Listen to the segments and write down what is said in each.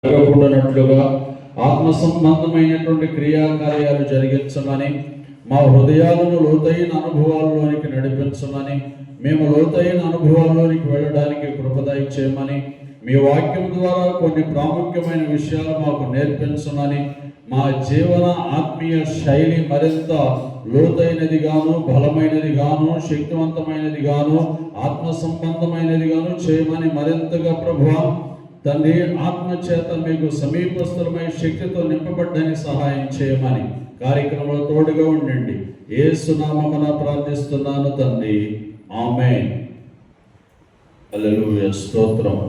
జరగకుండానట్లుగా ఆత్మ సంబంధమైనటువంటి క్రియాకార్యాలు జరిగించమని, మా హృదయాలను లోతైన అనుభవాల్లోనికి నడిపించమని, మేము లోతైన అనుభవాల్లోనికి వెళ్ళడానికి కృప దయచేయమని, మీ వాక్యం ద్వారా కొన్ని ప్రాముఖ్యమైన విషయాలు మాకు నేర్పించమని, మా జీవన ఆత్మీయ శైలి మరింత లోతైనది గాను, బలమైనది గాను, శక్తివంతమైనది గాను, ఆత్మ సంబంధమైనది గాను చేయమని మరింతగా ప్రభువా తండ్రి ఆత్మచేత మీకు సమీపస్థులమై శక్తితో నింపబడ్డని సహాయం చేయమని కార్యక్రమంలో తోడుగా ఉండండి. యేసు నామమున ప్రార్థిస్తున్నాను తండ్రి, ఆమేన్. హల్లెలూయా, స్తోత్రం.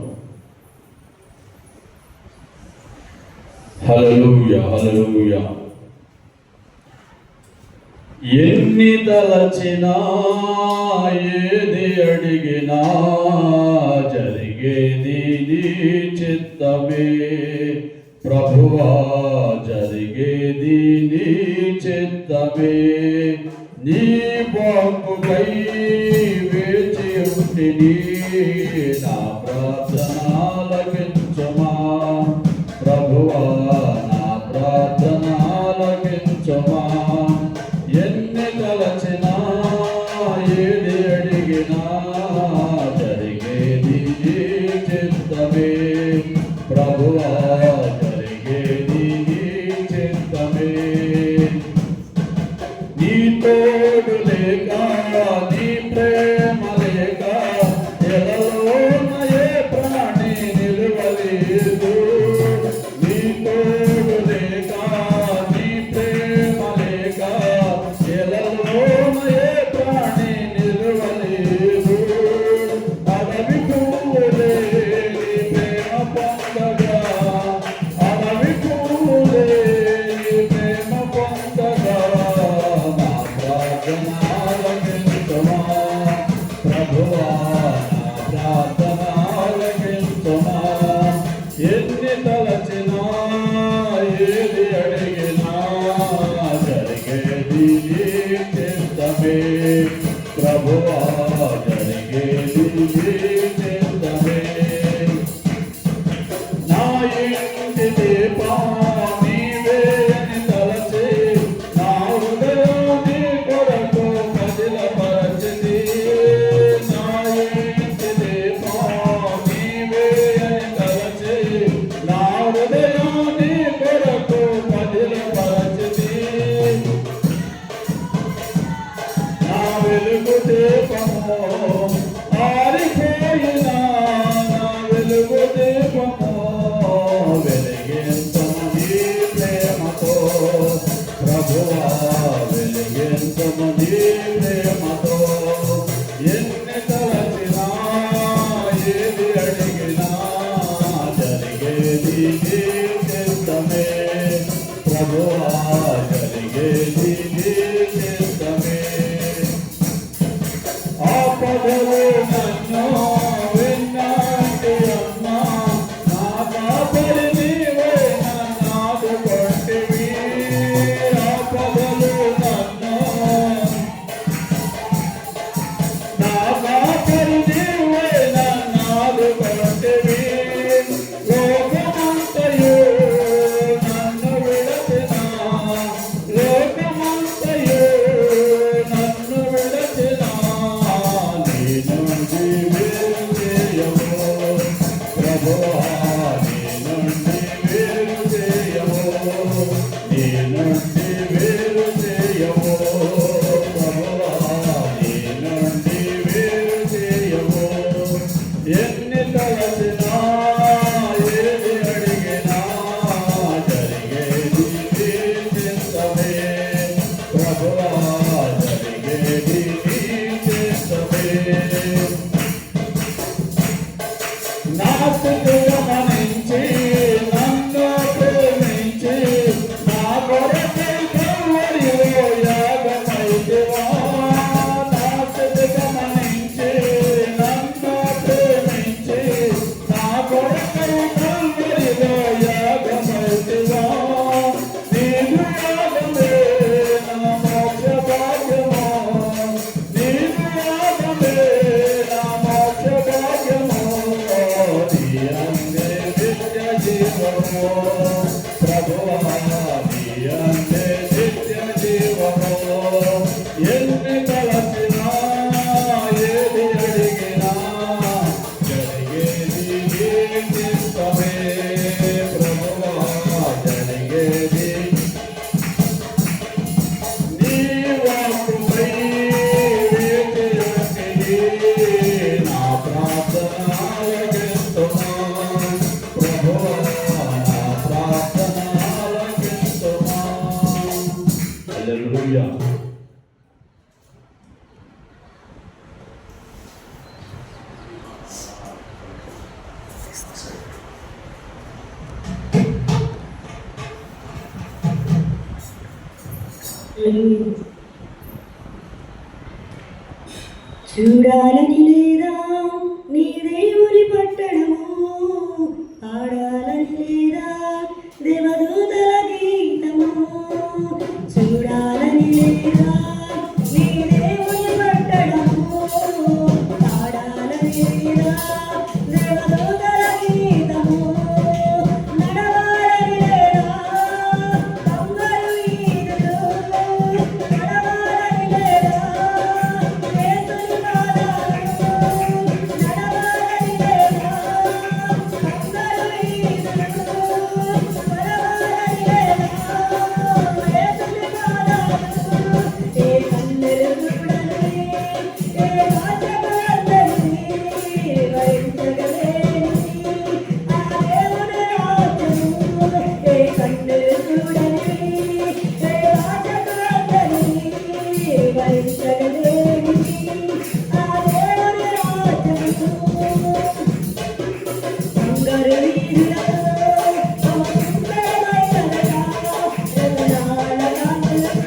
హల్లెలూయా, హల్లెలూయా. ఎన్ని తలచినా ఏది అడిగినా జరిగేది నీ చిత్తమే ప్రభువా, జరిగేది నీ చిత్తమే. నీ బాగుపై వేచి ఉంటిని, నా ప్రార్థన ఆలకించుమా ప్రభువా, నా ప్రార్థన ఆలకించుమా. ఎన్ని తలచినా ఏది అడిగినా జరిగేది నీ చిత్తమే ప్రభువా, జరిగేది నీ చిత్తమే. నీ తోడు లేక, నీ ప్రేమ లేక ఎలలోన ఏ ప్రాణి నిలువలేదు. నీ తోడు లేక, నీ ప్రేమ లేక ఎలలోన ఏ ప్రాణి నిలువలేదు. అడవి పువ్వులే నీ ప్రేమ పొందగా, అడవి పువ్వులే నీ ప్రేమ పొందగా, నా ప్రార్థన ఆలకించుమా ప్రభువా, నా ప్రార్థన ఆలకించుమా. ఎన్ని తలచినా ఏది అడిగినా జరిగేది నీ చిత్తమే ప్రభువా, జరిగేది నీ చిత్తమే. నా ఇంటి దీపం నీవే అని తలచి, నా హృదయం నీ కొరకు పదిలపరచితి. నా ఇంటి దీపం నీవే అని తలచి, నా హృదయం నీ కొరకు పదిలపరచితి. నా వెలుగు దీపము ఆరిపోయినా, నా వెలుగు దీపము వెలిగించము నీ ప్రేమతో ప్రభువా, వెలిగించము నీ ప్రేమతో. ఎన్ని తలచినా ఏది అడిగినా జరిగేది నీ చిత్తమే ప్రభువా, జరిగేది నీ చిత్తమే. ఆపదలో నన్ను విన్నాటి అమ్మా, నా కాపరి నీవే నన్ను ఆదుకొంటివి. ఆపదలో నన్ను, నా కాపరి నీవే నన్ను ఆదుకొంటివి. లోకమంతయు నన్ను విడచినా, ప్రభువా నీయందే నిత్య జీవము ఎన్ని తలచినా ఏది అడిగినా జరిగేది నీ చిత్తమే ప్రభువా జరిగేది నీ వాక్కుపై వేచి నా ప్రార్థన ఆలకిస్తున్నా ప్రభువా నా ప్రార్థన ఆలకిస్తున్నా. హల్లెలూయా. చూడాలని లేదా నీ దేవుని పట్టణము, ఆడాలని లేదా దేవదూతల గీతము. చూడాలని లేదా నీ దేవుని పట్టణము, ఆడాలని లేదా దేవదూతల గీతము. నడవాలని లేదా బంగారు ఈదులు, నడవాలని లేదా యేసుని పాదాలు, నడవాలని లేదా బంగారు ఈదులు, నడవాలని లేదా యేసుని పాదాలు. ఏ కన్నులు చూడని ఏ రాజకులందరినీ వరించగలేని ఆ దేవుని రాజ్యము. ఏ కన్నులు చూడని ఏ రాజకులందరినీ వరించగలేని ఆ దేవుని రాజ్యము. బంగారు వీధులలో తమ సుందరమైనదిగా రతనాల రాజులకు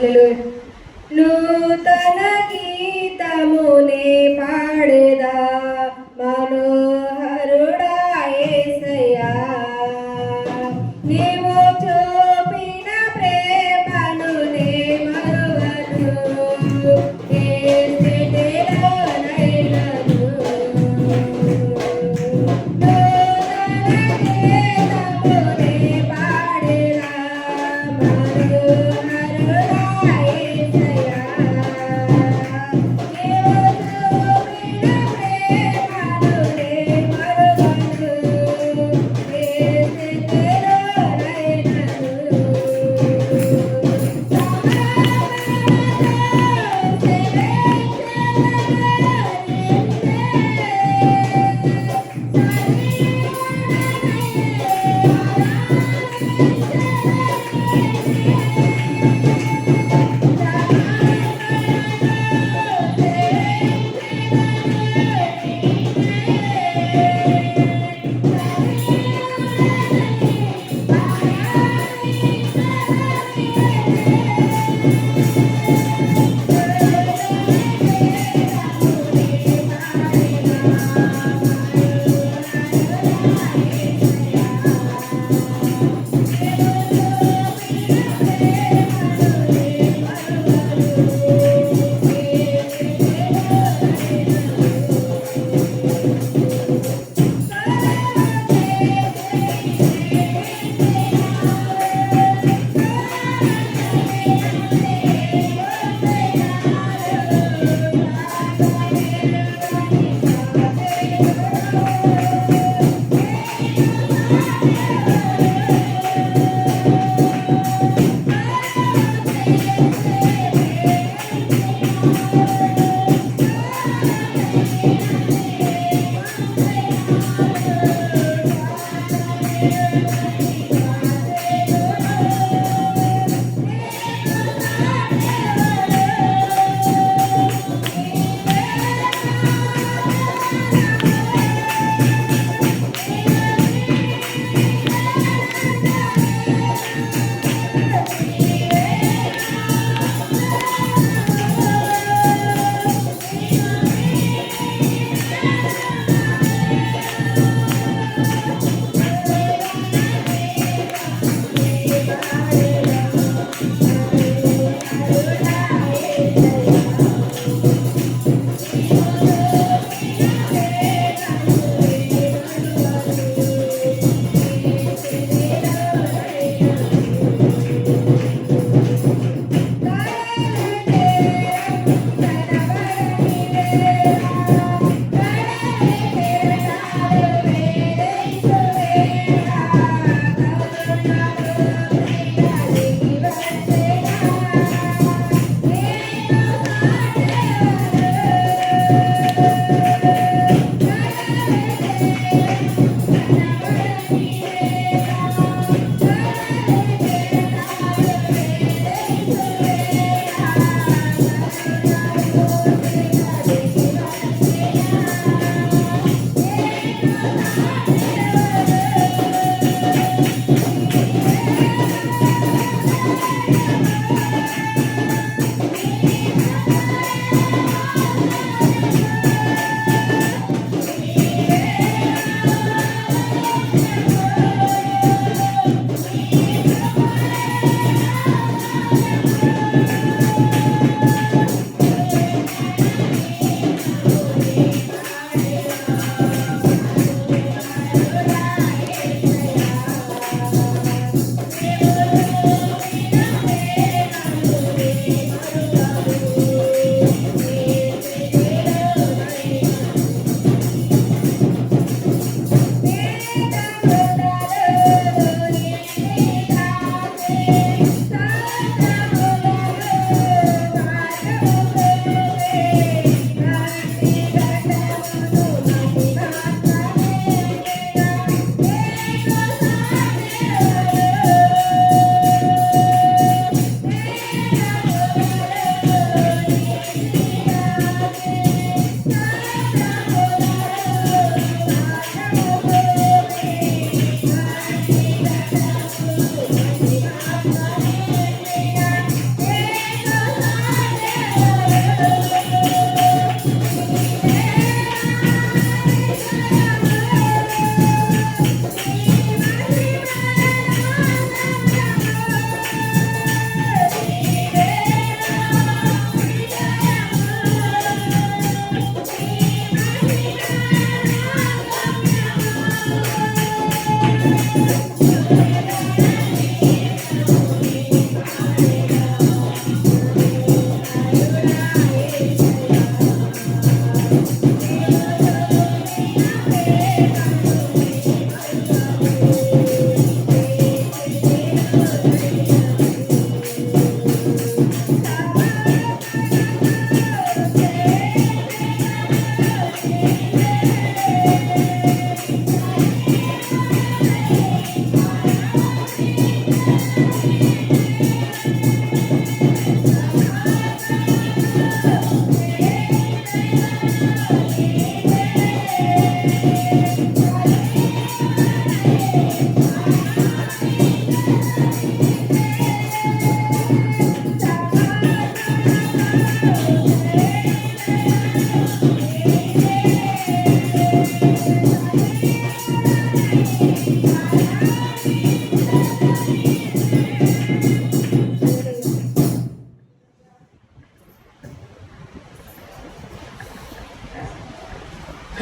హల్లెలూయా. నూతన గీతమునే పాడేదా మనోహరుడా యేసయ్యా. నీవు చూపిన ప్రేమను నే మరువను, ఏ స్థితిలోనైనను. నూతన గీతమునే పాడేదా మనోహరుడా యేసయ్యా. నీవు చూపిన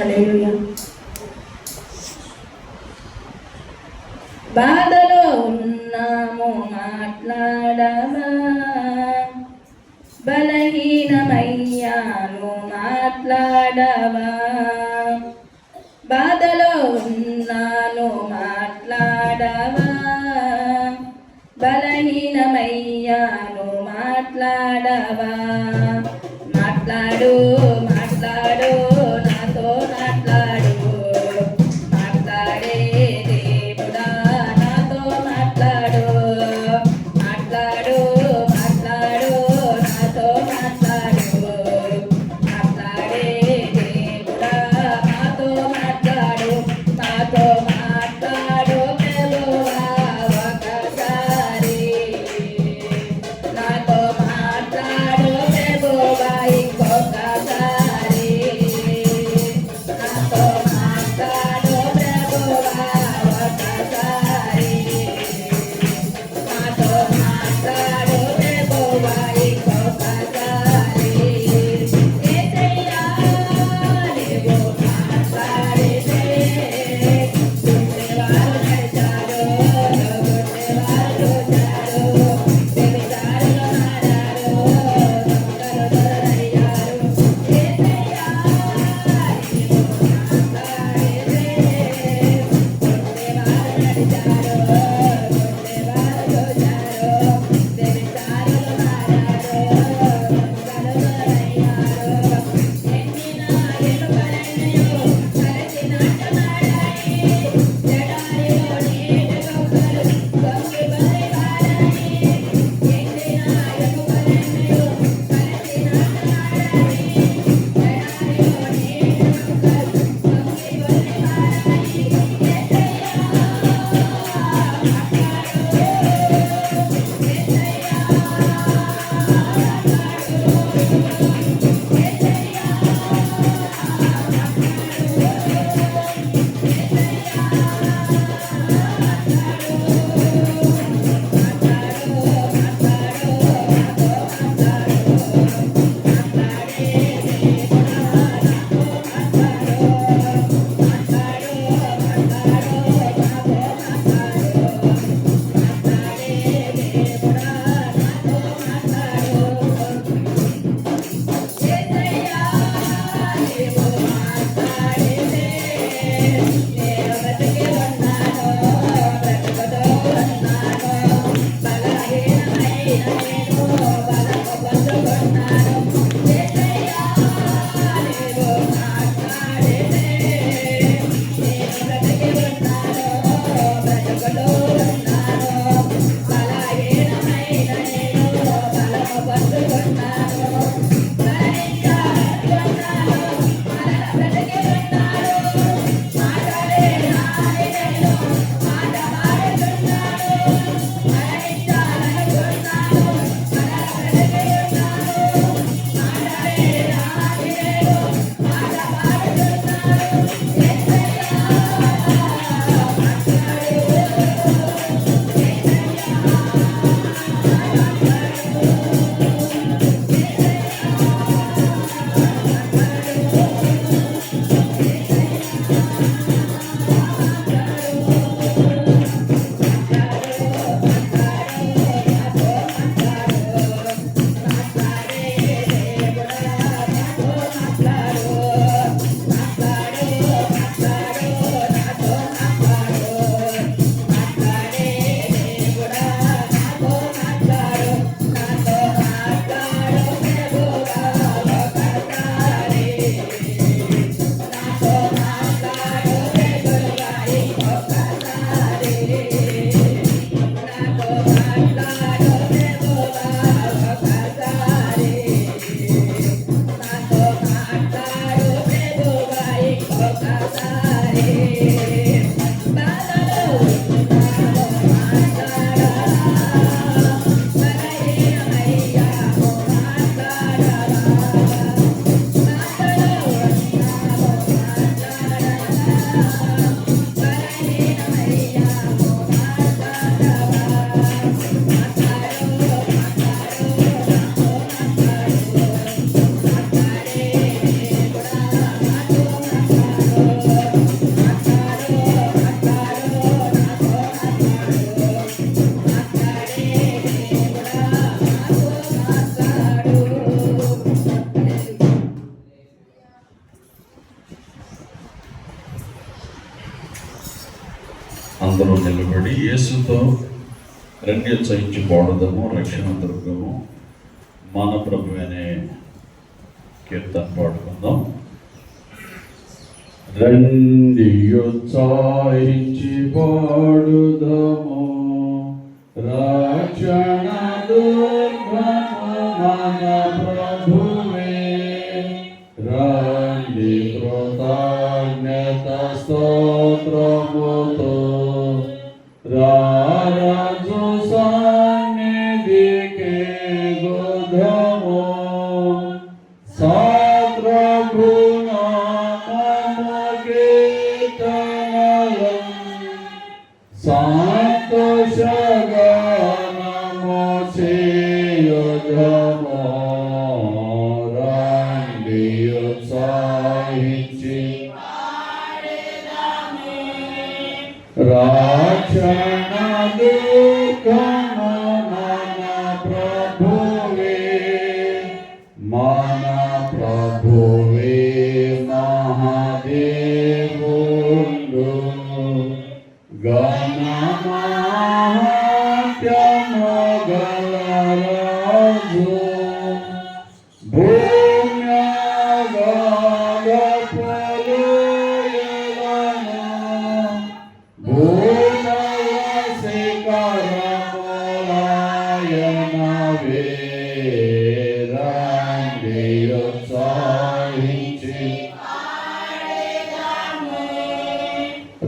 హల్లెలూయా. బాధలో ఉన్నాము మాట్లాడవా, బలహీనమయ్యాను మాట్లాడవా, బాధలో ఉన్నాను మాట్లాడవా, బలహీనమయ్యాను మాట్లాడవా, మాట్లాడు మాట్లాడు నాతో మాట్లాడు, మాట్లాడే దేవుడా నాతో మాట్లాడు, మాట్లాడు మాట్లాడు నాతో మాట్లాడు, మాట్లాడే దేవుడా నాతో మాట్లాడు, నాతో మాట్లాడు ప్రభువా ఒకసారి, నాతో మాట్లాడు ప్రభువా ఇంకొకసారి. అందరూ నిలబడి యేసుతో రండి చయించి పాడుదాము, రక్షణ దుర్గము మన ప్రభు అనే కీర్తన పాడుకుందాం. రండి ఉత్సాహించి పాడుదాము, రక్షణ దుర్గము మన ప్రభువే. రండి కృతజ్ఞత స్తోత్రముతో రారాజు సన్నిధికి గోధము. సాత్రగుణము కీర్తనలం సంతోషగానము చేయుదము. రండి ఉత్సాహించి రక్షణ దుర్గము మన ప్రభువే. మన ప్రభువే మహాదేవుడు, గణమాత్యము గల రాజు.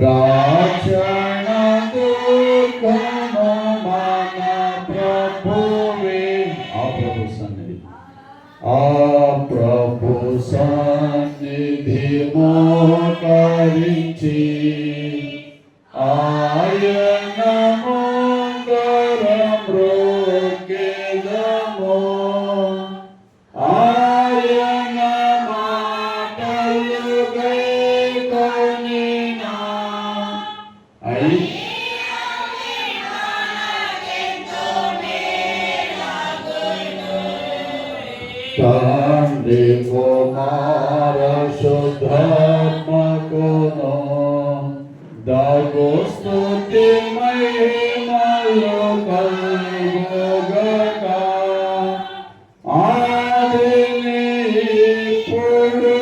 రక్షణ దుర్గము మన ప్రభువే. ఆ ప్రభు సన్నిధి మోకరించి ఆయన ముందర మ్రొక్కెదము. ఆయన మాటలు గైకొనినా తండ్రి కుమార శుద్ధాత్మకును దగు స్తుతి మహిమలు కలుగుగాక. ఆదిని ఇప్పుడు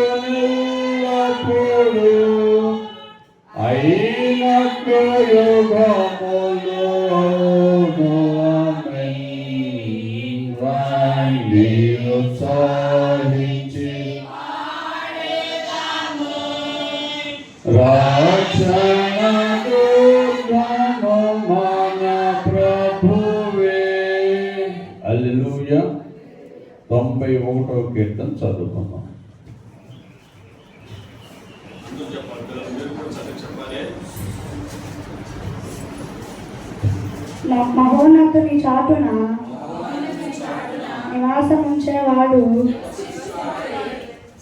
ఎల్లప్పుడు అయినట్లు యుగములోను. ఆమేన్. రండి ఉత్సాహించి రక్షణ దుర్గము మన ప్రభువే. హల్లెలూయా. 91వ కీర్తన చదువుకుందాం. మహోన్నతుని చాటున నివాసం ఉంచేవాడు,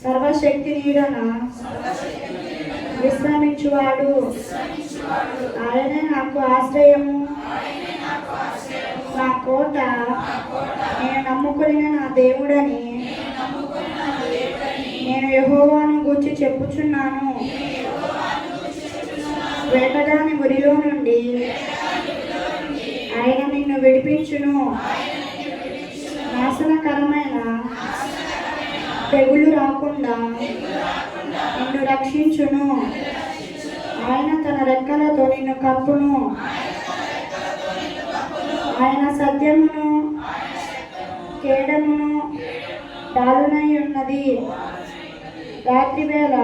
సర్వశక్తి నీడన విశ్రమించువాడు. ఆయనే నాకు ఆశ్రయము, నా కోట, నేను నమ్ముకున్న నా దేవుడని నేను యెహోవాను గూర్చి చెప్పుచున్నాను. వేటగాని ఉరిలో నుండి ఆయన నిన్ను విడిపించును. నాశనకరమైన తెగులు రాకుండా నిన్ను రక్షించును. ఆయన తన రెక్కలతో నిన్ను కప్పును. ఆయన సత్యమును కేడమును డాలునై ఉన్నది. రాత్రి వేళ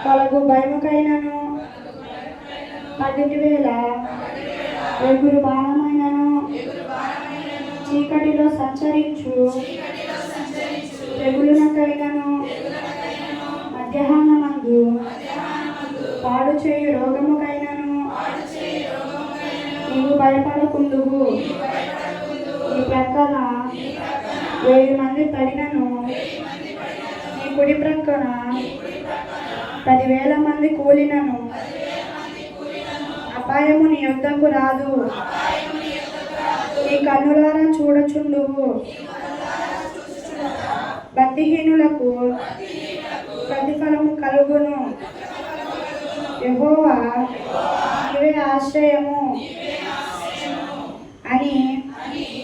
కలుగు భయముకైనను, పగటి వేళ ఎగురు బాణమైనను, చీకటిలో సంచరించు తెగులునకైనను, మధ్యాహ్నమందు పాడు చేయు రోగముకైనను నీవు భయపడకుందువు. నీ ప్రక్కన 1000 మంది పడినను, నీ కుడి ప్రక్కన 10,000 మంది కూలినను అపాయము నీ యొద్దకు రాదు. నీ కన్నులారా చూడచుండువు. భక్తిహీనులకు ప్రతిఫలము కలుగును. యెహోవా నీవే ఆశ్రయము అని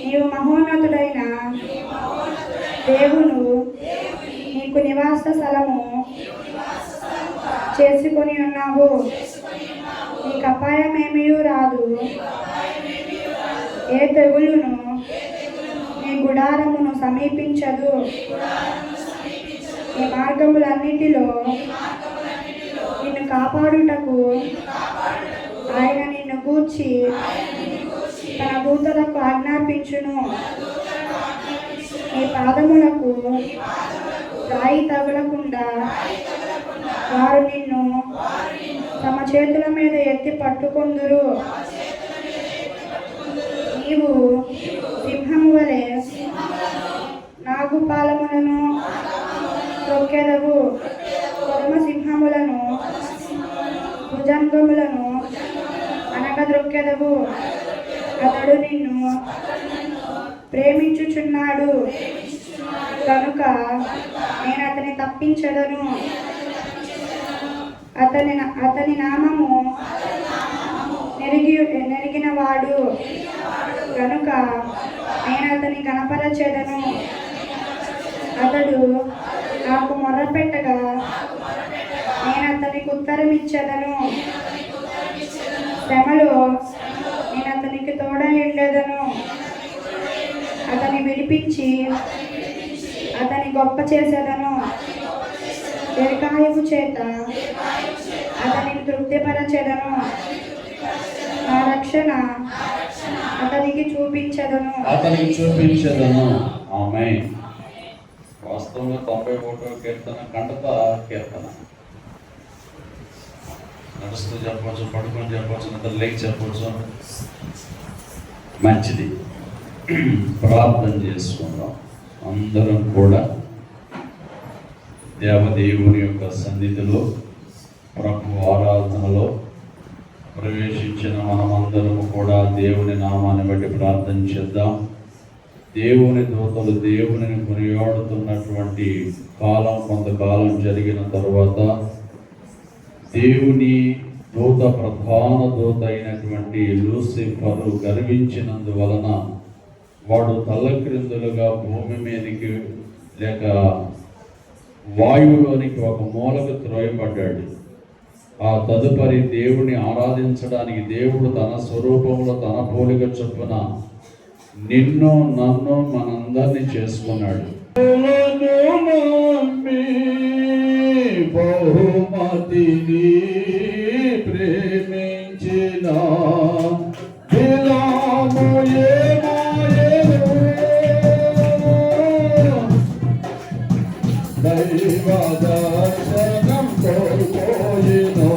నీవు మహోన్నతుడైన దేవుడు నీకు నివాస స్థలము చేసుకొని ఉన్నావు. నీకు అపాయమేమీ రాదు, ఏ తెగులును నీ గుడారమును సమీపించదు. నీ మార్గములన్నిటిలో నిన్ను కాపాడుటకు ఆయన నిన్ను గూర్చి తన దూతలకు ఆజ్ఞాపించును. నీ పాదములకు రాయి తగలకుండా వారు నిన్ను తమ చేతుల మీద ఎత్తి పట్టుకొందురు. నీవు సింహము వలె నాగుపాలములను త్రొక్కెదవు, కొదమ సింహములను భుజంగములను అనగద్రొక్కెదవు. అతడు నిన్ను ప్రేమించుచున్నాడు కనుక నేను అతని తప్పించదను. అతని నామము నెరిగినవాడు కనుక నేను అతని కనపరచెదను. అతడు నాకు మొర్రపెట్టగా నేను అతనికి ఉత్తరం ఇచ్చేదను. శ్రమలో నేను అతనికి తోడై ఉండేదను. అతని విడిపించి అతని గొప్ప చేసేదను. దీర్ఘాయువు చేత అతనిని తృప్తిపరచెదను. నా రక్షణ అతనికి చూపించదను. ఆమేన్. వాస్తవంగా 91వ కీర్తన కంటత కీర్తన. నడుస్తూ చెప్పవచ్చు, పడుకొని చెప్పవచ్చు, నిద్ర లేచి చెప్పవచ్చు. మంచిది. ప్రార్థన చేసుకుందాం. అందరం కూడా దేవదేవుని యొక్క సన్నిధిలో ప్రభు ఆరాధనలో ప్రవేశించిన మనమందరము కూడా దేవుని నామాన్ని బట్టి ప్రార్థన చేద్దాం. దేవుని దూతలు దేవుని కొనియాడుతున్నటువంటి కాలం కొంతకాలం జరిగిన తరువాత దేవుని దూత ప్రధాన దూత అయినటువంటి లూసిఫరు గర్వించినందువలన వాడు తల్లక్రిందులుగా భూమి మీదకి లేక వాయువులోనికి ఒక మూలకు త్రోయబడ్డాడు. ఆ తదుపరి దేవుని ఆరాధించడానికి దేవుడు తన స్వరూపంలో తన పోలిక చొప్పున నిన్ను నన్ను మనందరినీ చేసుకున్నాడు. బహుమతిని ప్రేమించిన దైవదర్శనం కోల్పోయినో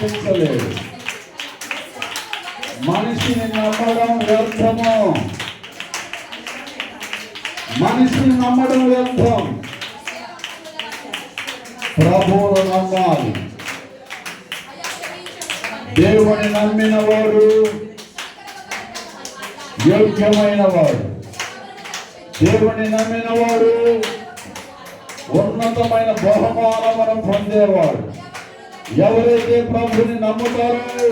రక్షించలేడు. మనిషిని నమ్మడం వ్యర్థము. మనిషిని నమ్మడం వ్యర్థం. ప్రభువును నమ్మాలి. దేవుని నమ్మిన వాడు యోగ్యమైన వాడు. దేవుని నమ్మిన వాడు ఉన్నతమైన బహుమానమును పొందేవాడు. ఎవరైతే ప్రభుని నమ్ముతారో,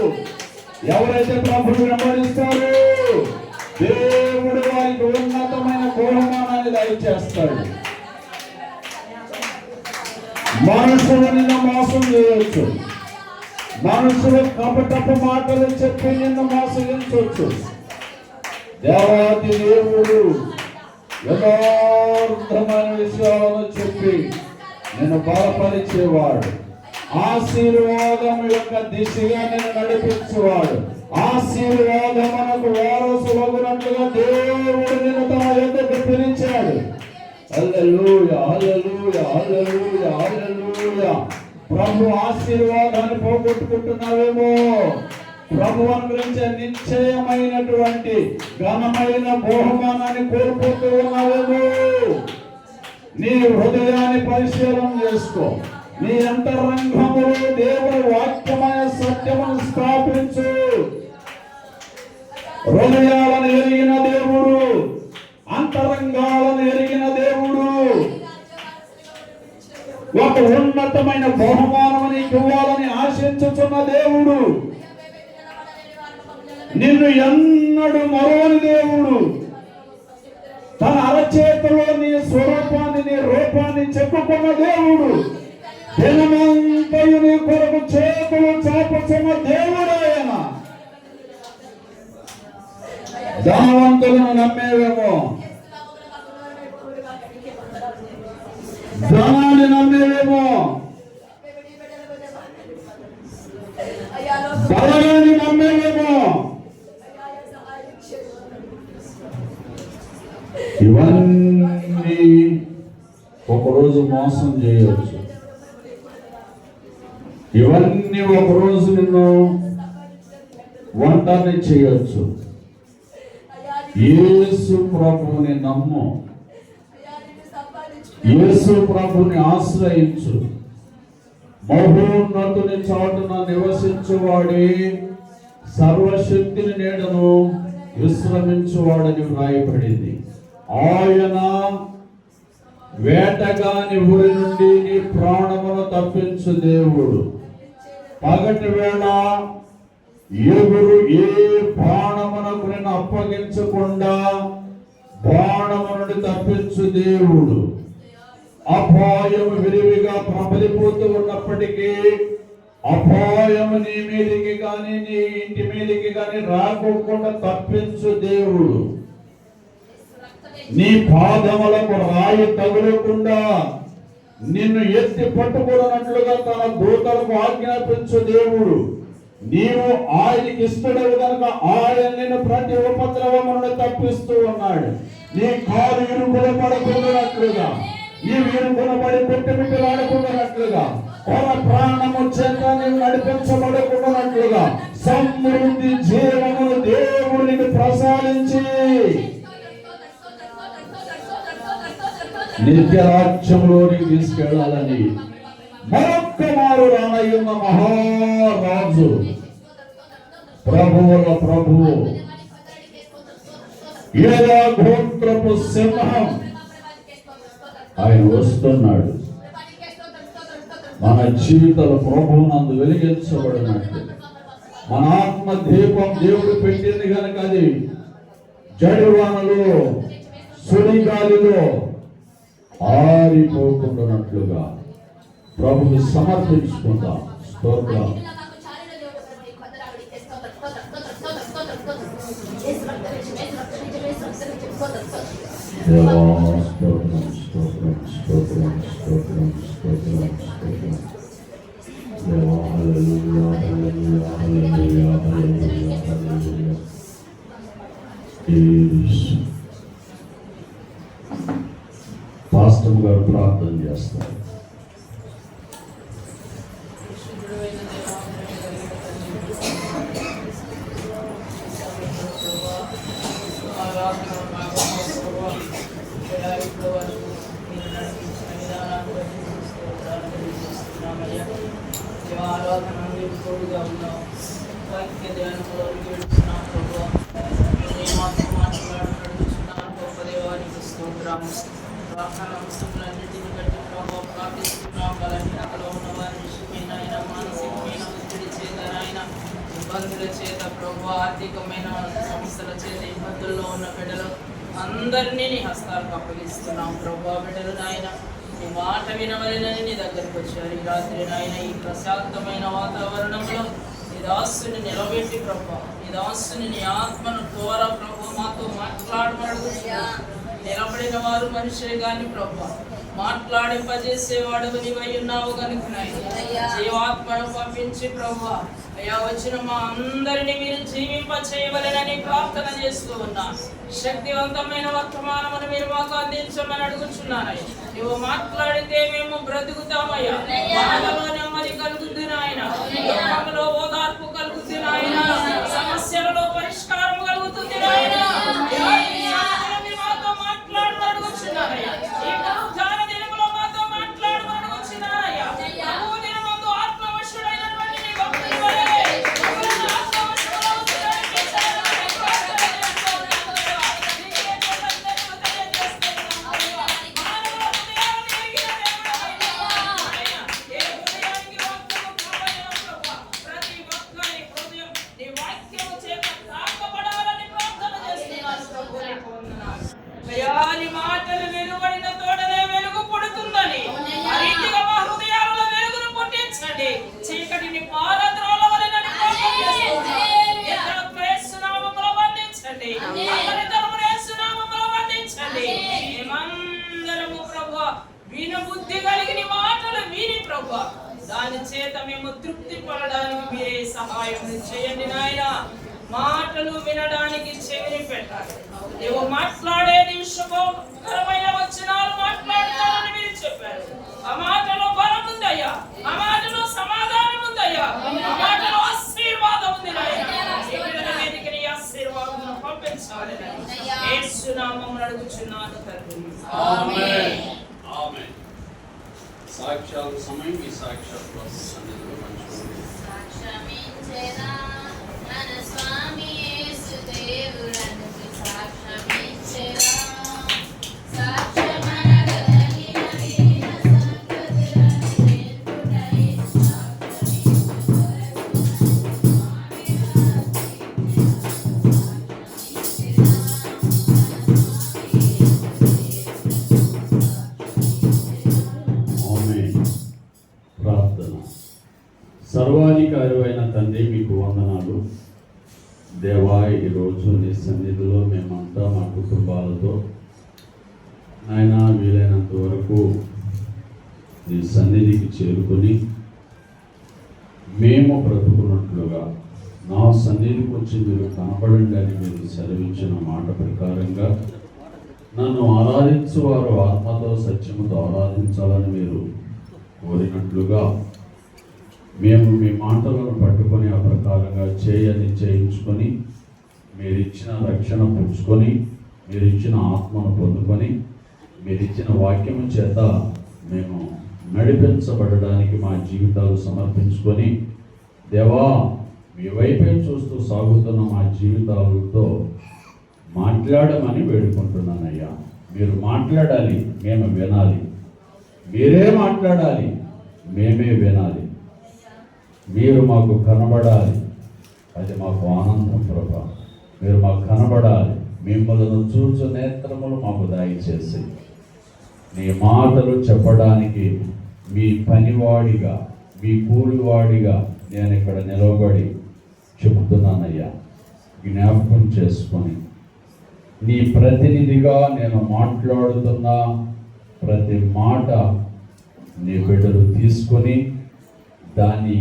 ఎవరైతే ప్రభుని వెంబడిస్తారో, దేవుడు వారికి ఉన్నతమైన బహుమానాన్ని దయచేస్తాడు. మనుషులు నిన్ను మోసం చేయొచ్చు. మనుషులు కపటపు మాటలు చెప్పి నిన్ను మోసగించవచ్చు. దేవాది దేవుడు యథార్థమైన విషయాలను చెప్పి నిన్ను బలపరిచేవాడు. ఆశీర్వాదం యొక్క దిశగా నిన్ను నడిపించేవాడు. ఆశీర్వాదమునకు వారసులగునట్లుగా దేవుడు నిన్ను తన యొద్దకు పిలిచాడు. హల్లెలూయా, హల్లెలూయా, హల్లెలూయా, హల్లెలూయా. ప్రభు ఆశీర్వాదాన్ని పోగొట్టుకుంటున్నావేమో. ప్రభు అనుగ్రహించే నిశ్చయమైనటువంటి ఘనమైన బహుమానాన్ని కోల్పోతూ ఉన్నావేమో. నీ హృదయాన్ని పరిశీలన చేసుకో. నీ అంతరంగములో దేవుని వాక్యమైన సత్యమును స్థాపించు. హృదయాలను ఎరిగిన దేవుడు, అంతరంగాలను ఎరిగిన దేవుడు ఒక ఉన్నతమైన బహుమానం నీకు ఇవ్వాలని ఆశించుచున్న దేవుడు. నిన్ను ఎన్నడూ మరవని దేవుడు. తన అరచేతిలో నీ స్వరూపాన్ని, నీ రూపాన్ని చెప్పుకున్న దేవుడు. దినమంతయు నీ కొరకు చేతులు చాపుచున్న దేవుడు ఆయన. ధనవంతులను నమ్మేవేమో, ధనాన్ని నమ్మేవేమో, బలగాన్ని నమ్మేవేమో. ఇవన్నీ ఒకరోజు మోసం చేయవచ్చు. ఇవన్నీ ఒకరోజు నిన్ను ఒంటరిని చేయొచ్చు. యేసు ప్రభువుని నమ్ము. యేసు ప్రభువుని ఆశ్రయించు. మహోన్నతుని చాటున నివసించువాడే సర్వశక్తిని నీడను విశ్రమించువాడని వ్రాయబడింది. ఆయన వేటగాని ఊరి నుండి నీ ప్రాణమును తప్పించు దేవుడు. పగటి వేళ ఎగురు ఏ బాణమునకు నిన్ను అప్పగించకుండా బాణము నుండి తప్పించు దేవుడు. అపాయము విరివిగా ప్రబలిపోతూ ఉన్నప్పటికీ అపాయము నీ మీదికి కానీ నీ ఇంటి మీదికి కానీ రాకోకుండా తప్పించు దేవుడు. నీ పాదములకు రాయి తగులకుండా నిన్ను ఎత్తి పట్టుకున్నట్లుగా తన దూతలకు ఆజ్ఞాపించు దేవుడు. నీవు ఆయనకి ఇష్టడవు కనుక ఆయన నిన్ను ప్రతి ఉపద్రవము నుండి తప్పిస్తూ ఉన్నాడు. నీ కాలు ఇరుకుల పడకుండానట్లుగా, నీవు ఇరుకుల పడి కొట్టుమిట్టులాడుకుంటున్నట్లుగా, కొన ప్రాణము చేత నీవు నడిపించబడకుండానట్లుగా సమృద్ధి జీవమును దేవుడు నీకు ప్రసాదించి నిత్యరాజ్యంలోనికి తీసుకెళ్లాలని మరొక్క మారు రానయ్యున్న మహారాజు, ప్రభువుల ప్రభువు, యూదా గోత్రపు సింహం ఆయన వస్తున్నాడు. మన జీవితాలు ప్రభువునందు వెలిగించబడినట్టు మన ఆత్మ దీపం దేవుడు పెట్టింది కనుక అది జడివానలో సుడిగాలిలో ఆరిపోకుండానట్లుగా ప్రభువు సమర్పించుకుందాం. స్తోత్రం. దేవా స్తోత్రం, స్తోత్రం, స్తోత్రం, స్తోత్రం, స్తోత్రం, స్తోత్రం. దేవా హల్లెలూయా, హల్లెలూయా, హల్లెలూయా, హల్లెలూయా, హల్లెలూయా. పాస్టర్ గారు ప్రార్థన చేస్తారు. ఆరాధన నీకు తోడుగా ఉన్నావు. వాక్య ధ్యానంలో వేడుచున్నాం ప్రభువా. నేను మాతో మాట్లాడుతున్నాను గొప్ప దేవానికి స్తోత్రం. ప్రార్థన అంశములన్నిటిని బట్టి ప్రభావ ప్రార్థిస్తున్నాం. బలహీనతలో ఉన్న వారి విషయమైన ఆయన మానసికమైన ఒత్తిడి చేత ఆయన ఇబ్బందుల చేత ప్రభు ఆర్థికమైన సమస్యల చేత ఇబ్బందుల్లో ఉన్న బిడ్డలు అందరినీ నీ హస్తాలకు అప్పగిస్తున్నాం ప్రభు. బిడ్డలు నాయన నీ మాట వినవలెనని నీ దగ్గరికి వచ్చారు. ఈ రాత్రి నాయన ఈ ప్రశాంతమైన వాతావరణంలో నీ దాసుని నిలబెట్టి ప్రభు, నీ దాసుని నీ ఆత్మను ద్వారా ప్రభు మాతో మాట్లాడమడుగు. నిలబడిన వారు మనుషులే కానీ ప్రభు మాట్లాడింపజేసేవాడు నీవై ఉన్నావు కనుక జీవాత్మను పంపించి ప్రభు అయ్యా వచ్చిన మా అందరినీ మీరు జీవింప చేయవలెనని ప్రార్థన చేస్తూ ఉన్నా. శక్తివంతమైన వర్తమానమును మీరు మాకు అందించమని అడుగుచున్నానయ్యా. నువ్వు మాట్లాడితే మేము బ్రతుకుతామయ్యా. బాధలో నెమ్మది కలుగుతుంది నాయన, దుఃఖంలో ఓదార్పు కలుగుతుంది నాయన, సమస్యలలో పరిష్కారం కలుగుతుంది నాయన. మాతో మాట్లాడమని అడుగుచున్నానయ్యా. ఈ పునరుద్ధాన దినములో మాతో మాట్లాడమని అడుగుచున్నానయ్యా. ప్రభు దినమందు ఆత్మవశుడైనటువంటి నీ భక్తుని వలె మాటలు వెలువడిన తోడనే వెలుగు పుడుతుందని ఆ రీతిగా మా హృదయాలలో వెలుగును పుట్టించండి. చీకటిని పారద్రోలవలెనని ప్రార్థన చేస్తున్నాం. ఇతరులను యేసు నామములో బంధించండి. అందరితరమును యేసు నామములో బంధించండి. మేమందరము ప్రభువా విను బుద్ధి కలిగిన మాటలు విని ప్రభువా దాని చేత మేము తృప్తి పడడానికి మీరే సహాయం చేయండి నాయన. మాటలు వినడానికి చెవిని పెట్టాలి. నువ్వు మాట్లాడేది శుభకరమైన వచనాలు మాట్లాడతానని మీరు చెప్పారు. ఆ మాటలో బలం ఉందయ్యా, ఆ మాటలో సమాధానం ఉందయ్యా, ఆ మాటలో ఆశీర్వాదం ఉంది నాయన. మీదకి నీ ఆశీర్వాదం పంపించాలి. యేసు నామమున అడుగుచున్నాను తండ్రి. ఆమేన్. ఆమేన్. సాక్షాలు సమయం ఈ సాక్షాత్ ప్రభు సన్నిధిలో పంచుకోండి. సాక్షమించెదా మన స్వామి యేసు దేవుడనికి సాక్షమించెదా. సాక్షమనగలిగిన వీర సంగతులను తెలుపుటై ప్రార్థన. సర్వాధికారి అయిన తండ్రి మీకు వందనాలు దేవా. ఈరోజు నీ సన్నిధిలో మేమంతా మా కుటుంబాలతో నాయన వీలైనంత వరకు నీ సన్నిధికి చేరుకొని మేము బ్రతుకున్నట్లుగా నా సన్నిధికి వచ్చి మీరు కనపడండి అని మీరు సెలవించిన మాట ప్రకారంగా నన్ను ఆరాధించు వారు ఆత్మతో సత్యముతో ఆరాధించాలని మీరు కోరినట్లుగా మేము మీ మాటలను పట్టుకొని ఆ ప్రకారంగా చేయించుకొని మీరిచ్చిన రక్షణ పుచ్చుకొని మీరిచ్చిన ఆత్మను పొందుకొని మీరిచ్చిన వాక్యము చేత మేము నడిపించబడడానికి మా జీవితాలు సమర్పించుకొని దేవా మీ వైపే చూస్తూ సాగుతున్న మా జీవితాలతో మాట్లాడమని వేడుకుంటున్నానయ్యా. మీరు మాట్లాడాలి, మేము వినాలి. మీరే మాట్లాడాలి, మేమే వినాలి. మీరు మాకు కనబడాలి, అది మాకు ఆనందం ప్రభా. మీరు మాకు కనబడాలి, మిమ్మల్ని చూచు నేత్రములు మాకు దయచేసి నీ మాటలు చెప్పడానికి మీ పనివాడిగా మీ కూలివాడిగా నేను ఇక్కడ నిలబడి చెబుతున్నానయ్యా. జ్ఞాపకం చేసుకొని నీ ప్రతినిధిగా నేను మాట్లాడుతున్న ప్రతి మాట నీ బిడ్డలు తీసుకొని దాని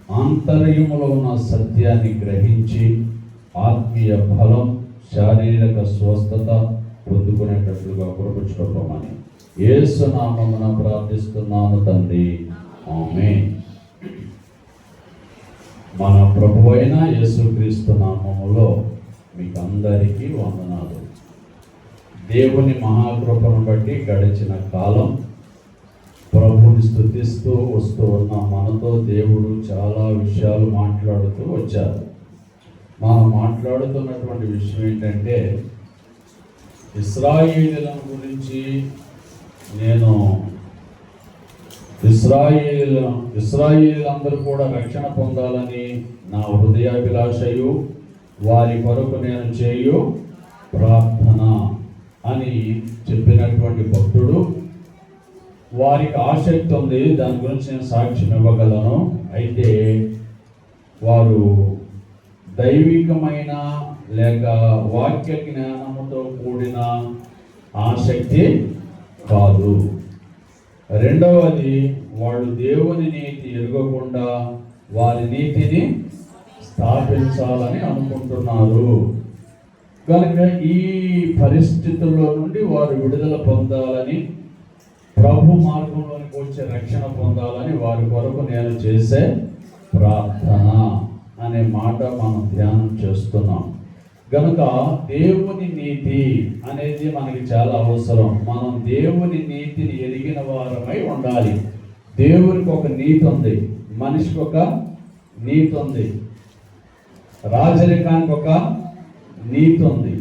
ఆంతర్యములో ఉన్న సత్యాన్ని గ్రహించి ఆత్మీయ బలం శారీరక స్వస్థత పొందుకునేటట్లుగా కృప యేసు నామమున ప్రార్థిస్తున్నాను తండ్రి. ఆమేన్. మన ప్రభువైన యేసుక్రీస్తు నామములో మీకు అందరికీ వందనాలు. దేవుని మహాకృపను బట్టి గడిచిన కాలం ప్రభుని స్తుతిస్తూ వస్తూ ఉన్న మనతో దేవుడు చాలా విషయాలు మాట్లాడుతూ వచ్చారు. మనం మాట్లాడుతున్నటువంటి విషయం ఏంటంటే, ఇశ్రాయేలీయుల గురించి నేను ఇశ్రాయేలీయులందరూ కూడా రక్షణ పొందాలని నా హృదయాభిలాషయు వారి కొరకు నేను చేయు ప్రార్థన అని చెప్పినటువంటి భక్తుడు. వారికి ఆసక్తి ఉంది, దాని గురించి నేను సాక్ష్యం ఇవ్వగలను. అయితే వారు దైవికమైన లేక వాక్య జ్ఞానముతో కూడిన ఆసక్తి కాదు. రెండవది, వాళ్ళు దేవుని నీతి ఎరగకుండా వారి నీతిని స్థాపించాలని అనుకుంటున్నారు. కనుక ఈ పరిస్థితుల్లో నుండి వారు విడుదల పొందాలని, ప్రభు మార్గంలోనికి వచ్చే రక్షణ పొందాలని వారి కొరకు నేను చేసే ప్రార్థన అనే మాట మనం ధ్యానం చేస్తున్నాం. కనుక దేవుని నీతి అనేది మనకి చాలా అవసరం. మనం దేవుని నీతిని ఎరిగిన వారమై ఉండాలి. దేవునికి ఒక నీతి ఉంది, మనిషికి ఒక నీతి ఉంది, రాజరికానికి ఒక నీతి ఉంది.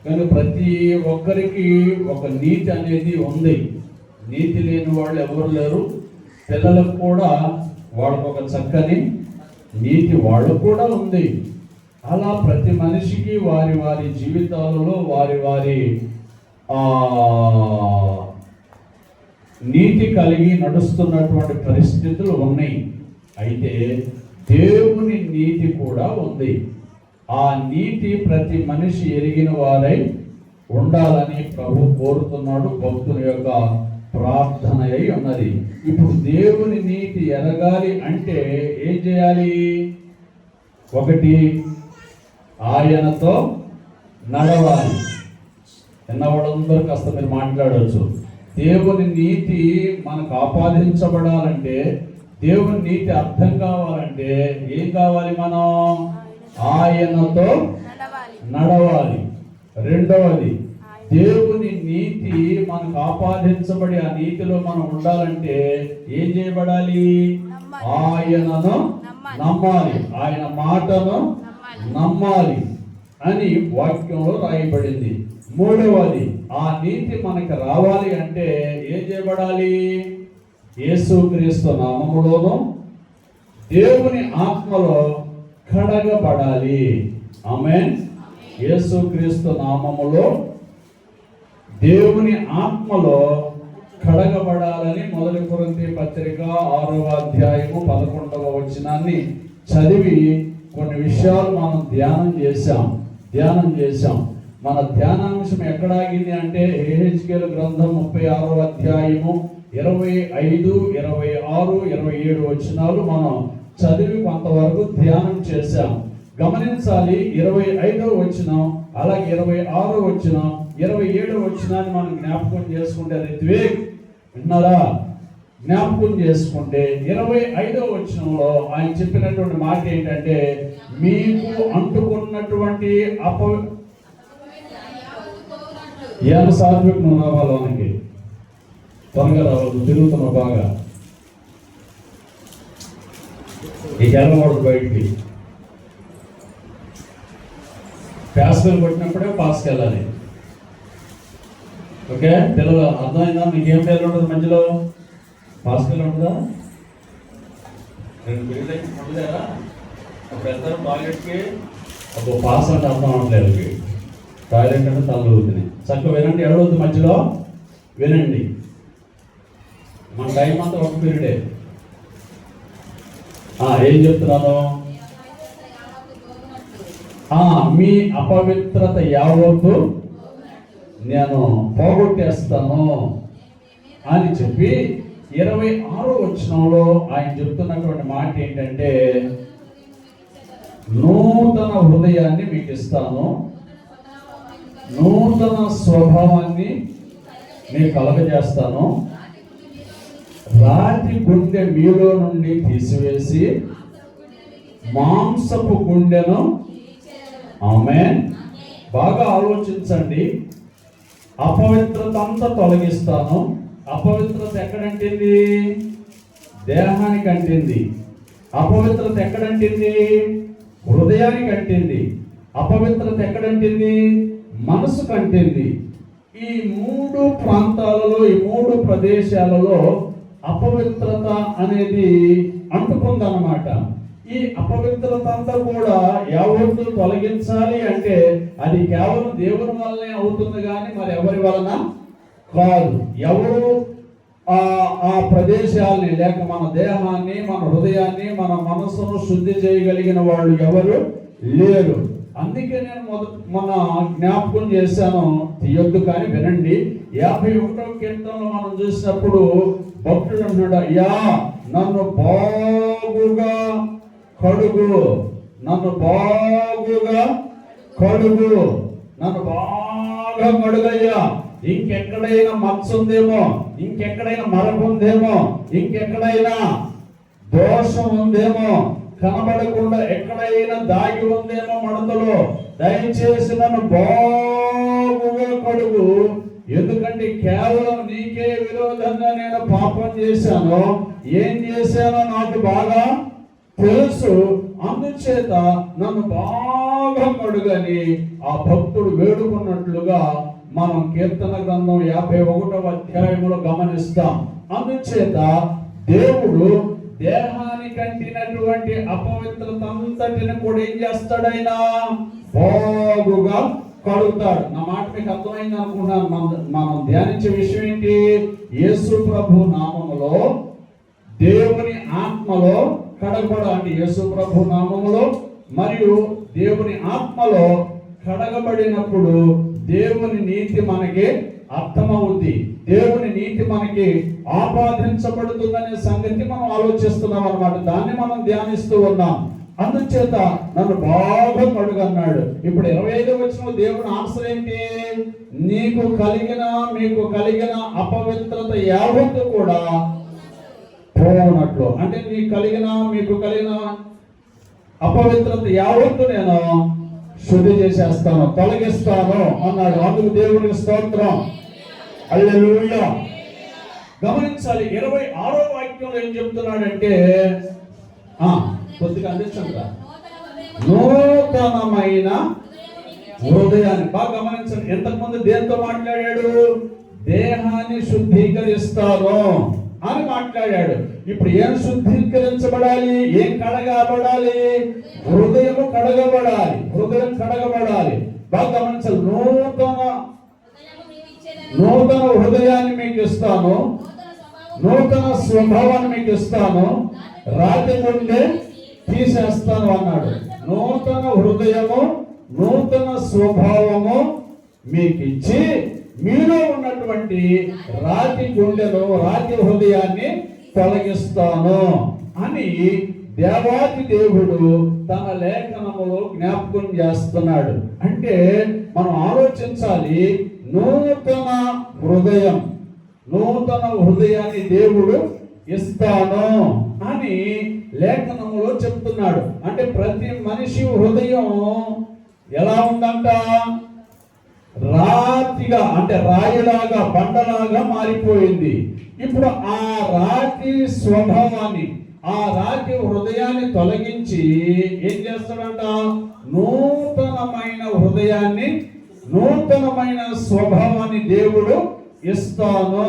కానీ ప్రతి ఒక్కరికి ఒక నీతి అనేది ఉంది. నీతి లేని వాళ్ళు ఎవరు లేరు. పిల్లలకు కూడా వాళ్ళకు ఒక చక్కని నీతి వాళ్ళకు కూడా ఉంది. అలా ప్రతి మనిషికి వారి వారి జీవితాలలో వారి వారి నీతి కలిగి నడుస్తున్నటువంటి పరిస్థితులు ఉన్నాయి. అయితే దేవుని నీతి కూడా ఉంది. ఆ నీతి ప్రతి మనిషి ఎరిగిన వారై ఉండాలని ప్రభు కోరుతున్నాడు. భక్తుని యొక్క ప్రార్థన అయి ఉన్నది. ఇప్పుడు దేవుని నీతి ఎరగాలి అంటే ఏం చేయాలి? ఒకటి, ఆయనతో నడవాలి. ఎన్నవాళ్ళందరూ కాస్త మీరు మాట్లాడవచ్చు. దేవుని నీతి మనకు ఆపాదించబడాలంటే, దేవుని నీతి అర్థం కావాలంటే ఏం కావాలి? మనం ఆయనతో నడవాలి. రెండవది, దేవుని నీతి మనకు ఆపాదించబడి ఆ నీతిలో మనం ఉండాలంటే ఏం చేయబడాలి? ఆయనను నమ్మాలి, ఆయన మాటను నమ్మాలి అని వాక్యంలో రాయబడింది. మూడవది, ఆ నీతి మనకు రావాలి అంటే ఏం చేయబడాలి? యేసుక్రీస్తు నామములోను దేవుని ఆత్మలో కడగబడాలి. ఆమేన్. యేసుక్రీస్తు నామములో దేవుని ఆత్మలో కడగబడాలని 1 కొరింథీ పత్రిక 6వ అధ్యాయము 11వ వచనాన్ని చదివి కొన్ని విషయాలు మనం ధ్యానం చేశాం. మన ధ్యానాంశం ఎక్కడ ఆగింది అంటే యెహెజ్కేలు గ్రంథం 36వ అధ్యాయము 25, 26, 27 వచనాలు మనం చదివి కొంతవరకు ధ్యానం చేశాం. గమనించాలి, 25వ వచనం అలాగే 26వ వచనం 27వ వచనాన్ని మనం జ్ఞాపకం చేసుకుంటే, రిత్విక్ విన్నారా? జ్ఞాపకం చేసుకుంటే 25వ వచనంలో ఆయన చెప్పినటువంటి మాట ఏంటంటే, మీకు అంటుకున్నటువంటి సాత్విక్ నువ్వు రావాలి, మనకి త్వరగా రావాలి, తిరుగుతున్నావు బాగా. ఈ గెలవాడు బయటికి ప్యాస్కల్ కొట్టినప్పుడే పాస్కి వెళ్ళాలి. ఓకే పిల్లలు, అర్థమైందా? మీకేం పేర్లు ఉంటుంది మధ్యలో? పాస్కల్ ఉంటుందా? 2 పీరియడ్ ఉండలేదా? అప్పుడు వెళ్తారు టాయిలెట్కి. అప్పుడు పాస్ అంటే అర్థం అవట్లేదు. టాయిలెట్ అంటే తల్లు అవుతుంది. చక్కగా వినండి, ఎవరొద్దు మధ్యలో వినండి. మన టైం అంతా ఒక పీరియడే. ఏం చెప్తున్నాను? మీ అపవిత్రత యావత్తు నేను పోగొట్టేస్తాను అని చెప్పి 26వ వచనంలో ఆయన చెప్తున్నటువంటి మాట ఏంటంటే, నూతన హృదయాన్ని మీకు ఇస్తాను, నూతన స్వభావాన్ని మీకు కలగజేస్తాను, రాతి గుండె మీలో నుండి తీసివేసి మాంసపు గుండెను. ఆమేన్. బాగా ఆలోచించండి. అపవిత్రత అంతా తొలగిస్తాను, అపవిత్రత ఎక్కడంటింది? దేహానికి అంటింది. అపవిత్రత ఎక్కడంటింది? హృదయానికి అంటింది. అపవిత్రత ఎక్కడంటింది? మనసుకు అంటింది. ఈ 3 ప్రాంతాలలో, ఈ 3 ప్రదేశాలలో అపవిత్రత అనేది అంటుకుందన్నమాట. ఈ అపవిత్రత అంతా కూడా ఎవరు తొలగించాలి అంటే అది కేవలం దేవుని వల్లనే అవుతుంది, కానీ మరి ఎవరి వలన కాదు. ఎవరు ఆ ప్రదేశాలని లేక మన దేహాన్ని, మన హృదయాన్ని, మన మనసును శుద్ధి చేయగలిగిన వాళ్ళు ఎవరు లేరు. అందుకే నేను మొన్న జ్ఞాపకం చేశాను, తీయొద్దు కానీ వినండి. 51వ కీర్తనలో మనం చూసినప్పుడు భక్తుడు అంటున్నాడు, అయ్యా నన్ను బాగుగా కడుగు, నన్ను బాగుగా కడుగు, నన్ను బాగా కడుగయ్యా. ఇంకెక్కడైనా మచ్చ ఉందేమో, ఇంకెక్కడైనా మరపు ఉందేమో, ఇంకెక్కడైనా దోషం ఉందేమో, కనబడకుండా ఎక్కడైనా దాగి ఉందేమో మడతలో, దయచేసి నన్ను బాగుగా కడుగు. ఎందుకంటే కేవలం నీకే విరోధంగా నేను పాపం చేశాను, ఏం చేశానో నాకు బాగా తెలుసు, అందుచేత నన్ను బాగా కడుగని ఆ భక్తుడు వేడుకున్నట్లుగా మనం కీర్తన గ్రంథం 51వ అధ్యాయంలో గమనిస్తాం. అందుచేత దేవుడు దేహానికి అంటినటువంటి అపవిత్రత అంతటిని కూడా ఏం చేస్తాడైనా బాగుగా కడుగుతాడు. నా మాట మీకు అర్థమైంది అనుకున్నాను. మనం ధ్యానించే విషయం ఏంటి? యేసు ప్రభు నామములో దేవుని ఆత్మలో కడగబడాలి. యేసు ప్రభు నామములో మరియు దేవుని ఆత్మలో కడగబడినప్పుడు దేవుని నీతి మనకి అర్థమవుద్ది, దేవుని నీతి మనకి ఆపాదించబడుతుందనే సంగతి మనం ఆలోచిస్తున్నాం అన్నమాట. దాన్ని మనం ధ్యానిస్తూ ఉన్నాం. అందుచేత నన్ను బాగా కడుగన్నాడు. ఇప్పుడు 25వ వచనంలో దేవుని ఆన్సర్ ఏంటి? మీకు కలిగిన అపవిత్రత యావత్తు కూడా పోనట్లు. అంటే మీకు కలిగిన అపవిత్రత యావత్తు నేను శుద్ధి చేసేస్తాను, తొలగిస్తాను అన్నాడు. అందుకు దేవునికి స్తోత్రం, హల్లెలూయా. గమనించాలి, 26వ వాక్యంలో ఏం చెప్తున్నాడంటే, కొద్దిగా అందించండి, నూతనమైన హృదయాన్ని. బాగా గమనించండి, ఎంతకుముందు దేంతో మాట్లాడాడు? దేహాన్ని శుద్ధీకరిస్తాను అని మాట్లాడాడు. ఇప్పుడు ఏం శుద్ధీకరించబడాలి? ఏం కడగబడాలి? హృదయము కడగబడాలి, హృదయం కడగబడాలి. బాగా గమనించాలి, నూతన హృదయాన్ని మీకు ఇస్తాను, నూతన స్వభావాన్ని మీకు ఇస్తాను, రాతి నుండి తీసేస్తాను అన్నాడు. నూతన హృదయము, నూతన స్వభావము మీకు ఇచ్చి మీలో ఉన్నటువంటి రాతి గుండెను, రాతి హృదయాన్ని తొలగిస్తాను అని దేవాది దేవుడు తన లేఖనములో జ్ఞాపకం చేస్తున్నాడు. అంటే మనం ఆలోచించాలి, నూతన హృదయాన్ని దేవుడు ఇస్తాను అని లేఖనములో చెప్తున్నాడు. అంటే ప్రతి మనిషి హృదయం ఎలా ఉందంట? రాతిగా, అంటే రాయిలాగా, బండలాగా మారిపోయింది. ఇప్పుడు ఆ రాతి స్వభావాన్ని, ఆ రాతి హృదయాన్ని తొలగించి ఏం చేస్తాడంట? నూతనమైన హృదయాన్ని, నూతనమైన స్వభావాన్ని దేవుడు ఇస్తాను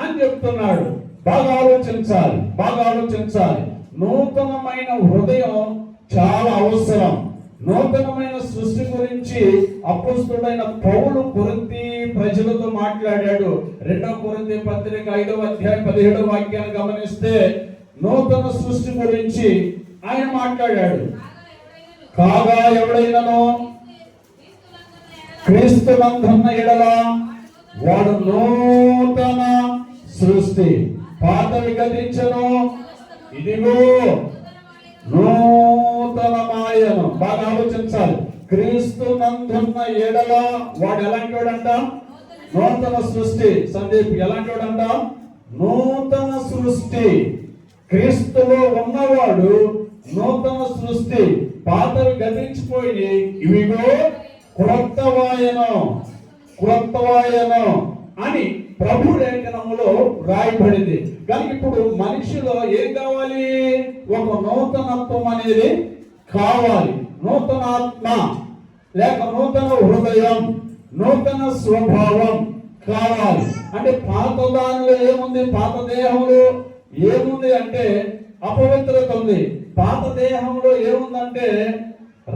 అని చెప్తున్నాడు. బాగా ఆలోచించాలి. నూతనమైన హృదయం చాలా అవసరం. నూతనమైన సృష్టి గురించి అపోస్తలుడైన పౌలు కొరింథీ ప్రజలతో మాట్లాడాడు. 2వ కొరింథీ పత్రిక 5వ అధ్యాయం 17వ వాక్యాన్ని గమనిస్తే నూతన సృష్టి గురించి ఆయన మాట్లాడాడు. కాగా ఎవడైనను క్రీస్తునందున్న యెడల వాడు నూతన సృష్టి, పాతవి గతించెను, ఇదిగో నూతనమాయను. బాగా ఆలోచించాలి. క్రీస్తునందున్న యెడల వాడు ఎలాంటి వాడంట? నూతన సృష్టి. సందీప్, ఎలాంటి వాడంట? నూతన సృష్టి. క్రీస్తులో ఉన్నవాడు నూతన సృష్టి. పాతవి గతించిపోయి ఇవిగో క్రొత్తవాయను అని ప్రభు లేఖనములో రాయబడింది. కానీ ఇప్పుడు మనిషిలో ఏం కావాలి? ఒక నూతనత్వం అనేది కావాలి. నూతనాత్మ లేక నూతన హృదయం, నూతన స్వభావం కావాలి. అంటే పాత దానిలో ఏముంది? పాత దేహంలో ఏముంది అంటే అపవిత్రత ఉంది. పాత దేహంలో ఏముందంటే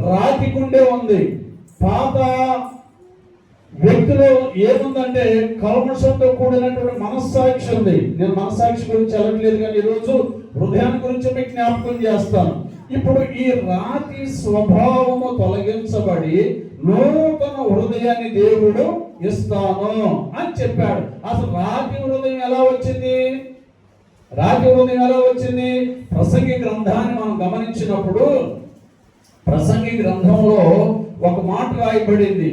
రాతి గుండె ఉంది. పాత వ్యక్తిలో ఏముందంటే కల్మషంతో కూడినటువంటి మనస్సాక్షి ఉంది. నేను మనస్సాక్షి గురించి వెళ్ళట్లేదు, కానీ ఈరోజు హృదయాన్ని గురించి మీకు జ్ఞాపకం చేస్తాను. ఇప్పుడు ఈ రాతి స్వభావము తొలగించబడి నూతన హృదయాన్ని దేవుడు ఇస్తాను అని చెప్పాడు. అసలు రాతి హృదయం ఎలా వచ్చింది? రాతి హృదయం ఎలా వచ్చింది? ప్రసంగి గ్రంథాన్ని మనం గమనించినప్పుడు ప్రసంగి గ్రంథంలో ఒక మాట రాయబడింది.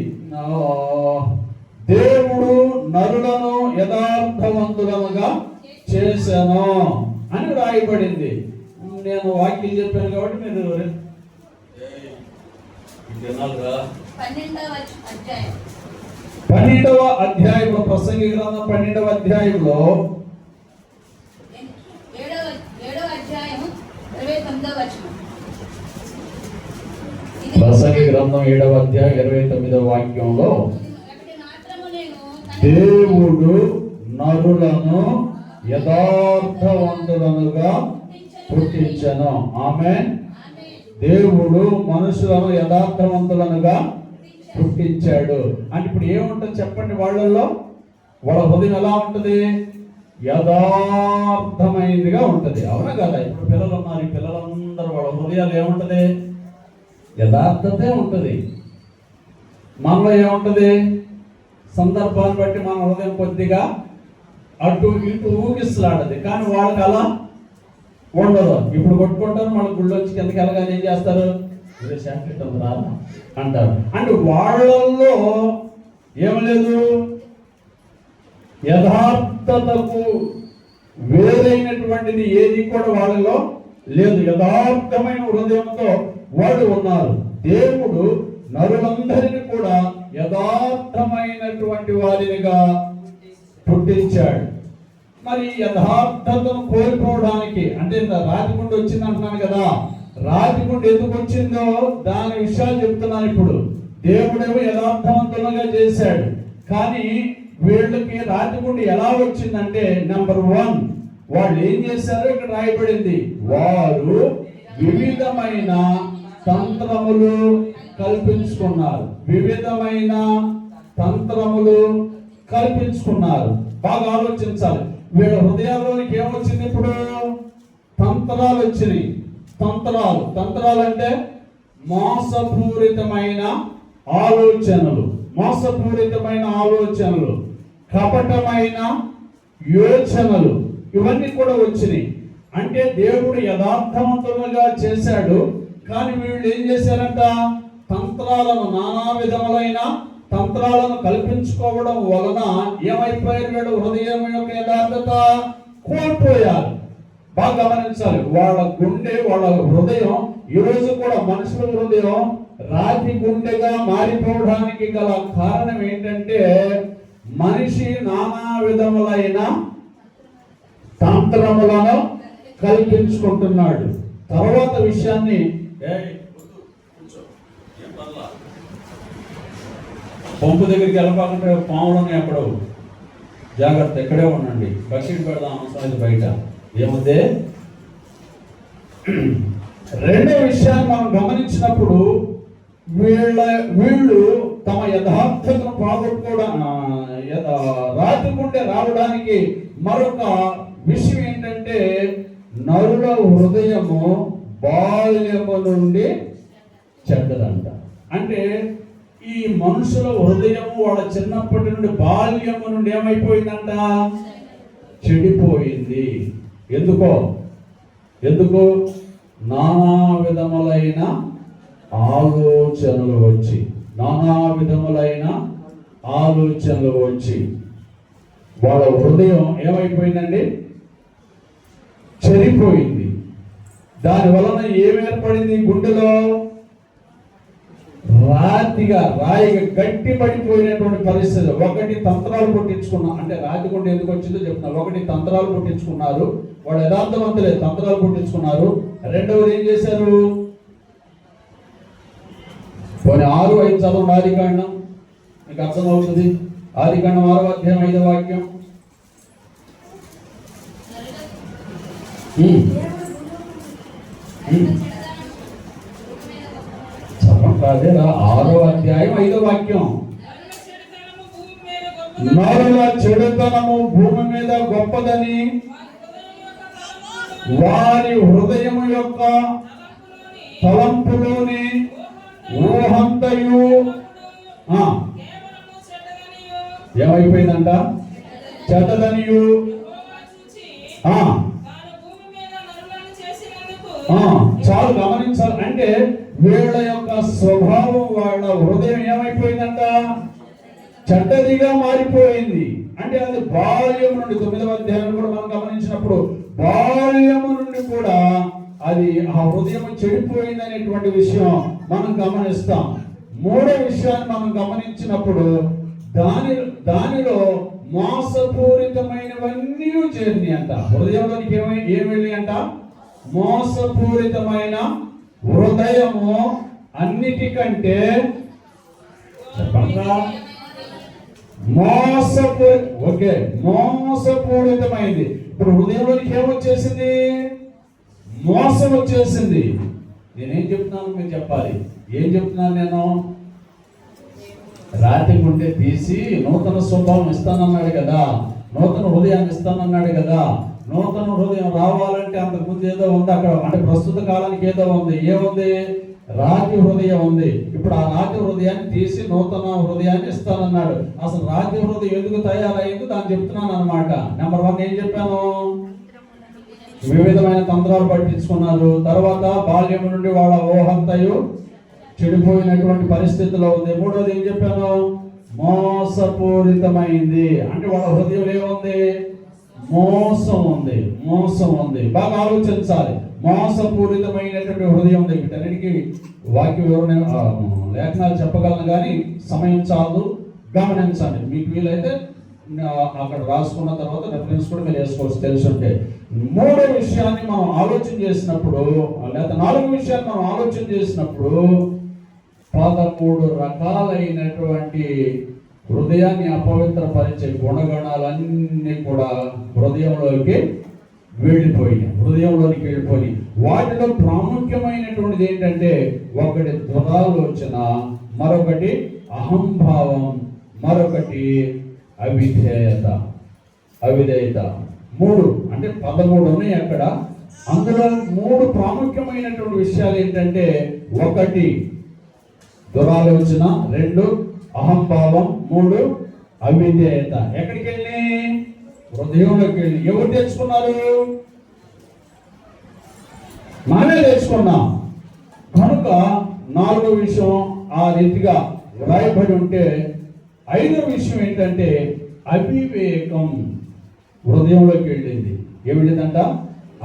దేవుడు నరులను యథార్థవంతులుగా చేశాను అని రాయబడింది. నేను వాక్యం చెప్పాను కాబట్టి మీరు 12వ అధ్యాయంలో ప్రసంగి గ్రంథం 12వ అధ్యాయంలో 7వ అధ్యాయము 29వ వచనం. ప్రసంగి గ్రంథం 7వ అధ్యాయం 29వ వాక్యంలో ఒకటి మాత్రము నేను దేవుడు నరులను యథార్థవంతులనుగా పుట్టించెను. ఆమేన్. దేవుడు మనుషులను యథార్థవంతులనుగా పుట్టించాడు. అంటే ఇప్పుడు ఏముంటుంది చెప్పండి? వాళ్ళల్లో వాళ్ళ హృదయం ఎలా ఉంటుంది? యథార్థమైనదిగా ఉంటుంది. అవునా కదా? ఇప్పుడు పిల్లలు ఉన్నారు, ఈ పిల్లలందరూ వాళ్ళ హృదయాలు ఏముంటది? యథార్థతే ఉంటుంది. మనలో ఏముంటది? సందర్భాన్ని బట్టి మన హృదయం కొద్దిగా అటు ఇటు ఊగిసలాడది. కానీ వాళ్ళకి అలా ఉండదు. ఇప్పుడు కొట్టుకుంటారు, మన గుళ్ళొచ్చి కిందకి వెళ్ళగానే ఏం చేస్తారు? అంటారు. అంటే వాళ్ళల్లో ఏం లేదు, యథార్థతకు వేరైనటువంటిది ఏది కూడా వాళ్ళలో లేదు. యథార్థమైన హృదయంతో వాళ్ళు ఉన్నారు. దేవుడు నరులందరినీ కూడా యథార్థమైనటువంటి వారినిగా పుట్టించాడు. మరి యథార్థతను కోల్పోవడానికి అంటే రాతిగుండు వచ్చింది అంటున్నాను కదా, రాతిగుండు ఎందుకు వచ్చిందో దాని విషయాలు చెప్తున్నాను. ఇప్పుడు దేవుడేమో యథార్థవంతులుగా చేశాడు, కానీ వీళ్ళకి రాతిగుండు ఎలా వచ్చిందంటే నెంబర్ 1 వాళ్ళు ఏం చేశారో ఇక్కడ రాయబడింది. వారు వివిధమైన తంత్రములు కల్పించుకున్నారు. వివిధమైన తంత్రములు కల్పించుకున్నారు. బాగా ఆలోచించాలి. వీళ్ళ హృదయాల్లోనికి ఏమొచ్చింది? ఇప్పుడు తంత్రాలు వచ్చినాయి. తంత్రాలు అంటే మోసపూరితమైన ఆలోచనలు, కపటమైన యోచనలు, ఇవన్నీ కూడా వచ్చినాయి. అంటే దేవుడు యథార్థవంతులుగా చేశాడు, కానీ వీళ్ళు ఏం చేశారంట? తంత్రాలను, నానా విధములైన తంత్రాలను కల్పించుకోవడం వలన ఏమైపోయారు? వీళ్ళు హృదయం యొక్క యథార్థత కోల్పోయారు. బాగా గమనించాలి. వాళ్ళ గుండె, వాళ్ళ హృదయం ఈరోజు కూడా మనుషుల హృదయం రాతి గుండెగా మారిపోవడానికి గల కారణం ఏంటంటే మనిషి నానా విధములైన తంత్రములను కల్పించుకుంటున్నాడు. తర్వాత విషయాన్ని పంపు దగ్గరికి వెళ్ళపాలంటే పాములని అక్కడ జాగ్రత్త, ఇక్కడే ఉండండి. బకెట్ పెడదాం అవసరం బయట. ఏముంది? రెండో విషయాన్ని మనం గమనించినప్పుడు వీళ్ళు తమ యథార్థతను పోగొట్టుకోవడం, రాతిగుండె రావడానికి మరొక విషయం ఏంటంటే నరుల హృదయము బాల్యము నుండి చెడ్డదంట. అంటే ఈ మనుషుల హృదయము వాళ్ళ చిన్నప్పటి నుండి బాల్యము నుండి ఏమైపోయిందంట? చెడిపోయింది. ఎందుకో నానా విధములైన ఆలోచనలు వచ్చి వాళ్ళ హృదయం ఏమైపోయిందండి? చెడిపోయింది. దాని వలన ఏమేర్పడింది? గుండెలో రాయిగా గట్టి పడిపోయినటువంటి పరిస్థితి. ఒకటి తంత్రాలు పుట్టించుకున్నా, అంటే రాతి కొండ ఎందుకు వచ్చిందో చెప్తున్నారు. ఒకటి తంత్రాలు పుట్టించుకున్నారు, వాళ్ళు యథార్థవంతులే, తంత్రాలు పుట్టించుకున్నారు. రెండవది ఏం చేశారు? కొన్ని 6-5 చదవండి ఆదికాండం, మీకు అర్థమవుతుంది. ఆదికాండం 6వ అధ్యాయం 5వ వాక్యం. అదేరా 6వ అధ్యాయం 5వ వాక్యం. నరుల చెడుతనము భూమి మీద గొప్పదని వారి హృదయం యొక్క తలంపులోని ఊహంతయు ఏమైపోయిందంట? చెడ్డదనియు. చాలు గమనించాలి. అంటే వీళ్ళ యొక్క స్వభావం, వాళ్ళ హృదయం ఏమైపోయిందంట? చెడ్డదిగా మారిపోయింది. అంటే అది బాల్యం నుండి 9వ అధ్యాయం కూడా మనం గమనించినప్పుడు బాల్యము నుండి కూడా అది ఆ హృదయం చెడిపోయింది అనేటువంటి విషయం మనం గమనిస్తాం. మూడో విషయాన్ని మనం గమనించినప్పుడు దానిలో మోసపూరితమైనవన్నీ చేరినాయి అంట. హృదయంలోనికి ఏమి వెళ్ళి అంట? మోసపూరితమైన హృదయము అన్నిటికంటే మోసపూరితమైంది. ఇప్పుడు హృదయంలోనికి ఏమొచ్చేసింది? మోసం వచ్చేసింది. నేనేం చెప్తున్నాను మీరు చెప్పాలి. ఏం చెప్తున్నాను నేను? రాతి గుండె తీసి నూతన స్వభావం ఇస్తానన్నాడు కదా, నూతన హృదయాన్ని ఇస్తానన్నాడు కదా. నూతన హృదయం రావాలంటే అంతకుముందు ఏదో ఉంది అక్కడ, అంటే ప్రస్తుత కాలానికి ఏదో ఉంది. ఏముంది? రాతి హృదయం ఉంది. ఇప్పుడు ఆ రాతి హృదయాన్ని తీసి నూతన హృదయాన్ని ఇస్తానన్నాడు. అసలు రాతి హృదయం ఎందుకు తయారైంది దాన్ని చెప్తున్నాను అనమాట. నెంబర్ 1 ఏం చెప్పాను? వివిధమైన తంత్రాలు పట్టించుకున్నారు. తర్వాత బాల్యం నుండి వాళ్ళ ఊహంతయు చెడిపోయినటువంటి పరిస్థితిలో ఉంది. మూడోది ఏం చెప్పాను? మోసపూరితమైంది. అంటే వాళ్ళ హృదయం ఏముంది? మోసం ఉంది. మోసం ఉంది. బాగా ఆలోచించాలి. మోసపూరితమైనటువంటి హృదయం ఉంది. వీటన్నిటికీ వాక్య వివరణ లేఖనాలు చెప్పగలను కానీ సమయం చాలు. గమనించండి. మీకు వీలైతే అక్కడ రాసుకున్న తర్వాత రెఫరెన్స్ కూడా మీరు వేసుకోవచ్చు తెలుసుంటే. మూడో విషయాన్ని మనం ఆలోచన చేసినప్పుడు, లేదా 4వ విషయాన్ని మనం ఆలోచన చేసినప్పుడు 13 రకాలైనటువంటి హృదయాన్ని అపవిత్రపరిచే గుణగణాలన్నీ కూడా హృదయంలోకి వెళ్ళిపోయి వాటిలో ప్రాముఖ్యమైనటువంటిది ఏంటంటే, ఒకటి దురాలోచన, మరొకటి అహంభావం, మరొకటి అవిధేయత. 3 అంటే 13 ఉన్నాయి అక్కడ. అందులో 3 ప్రాముఖ్యమైనటువంటి విషయాలు ఏంటంటే, 1 దురాలోచన, 2 అహంభావం, 3 అవిధేయత. ఎక్కడికి వెళ్ళి? హృదయంలోకి వెళ్ళి. ఎవరు తెచ్చుకున్నారు? మనమే తెచ్చుకున్నాం. కనుక 4వ విషయం ఆ రీతిగా వ్రాయబడి ఉంటే, 5వ విషయం ఏంటంటే అవివేకం హృదయంలోకి వెళ్ళింది. ఏం వెళ్ళిందంట?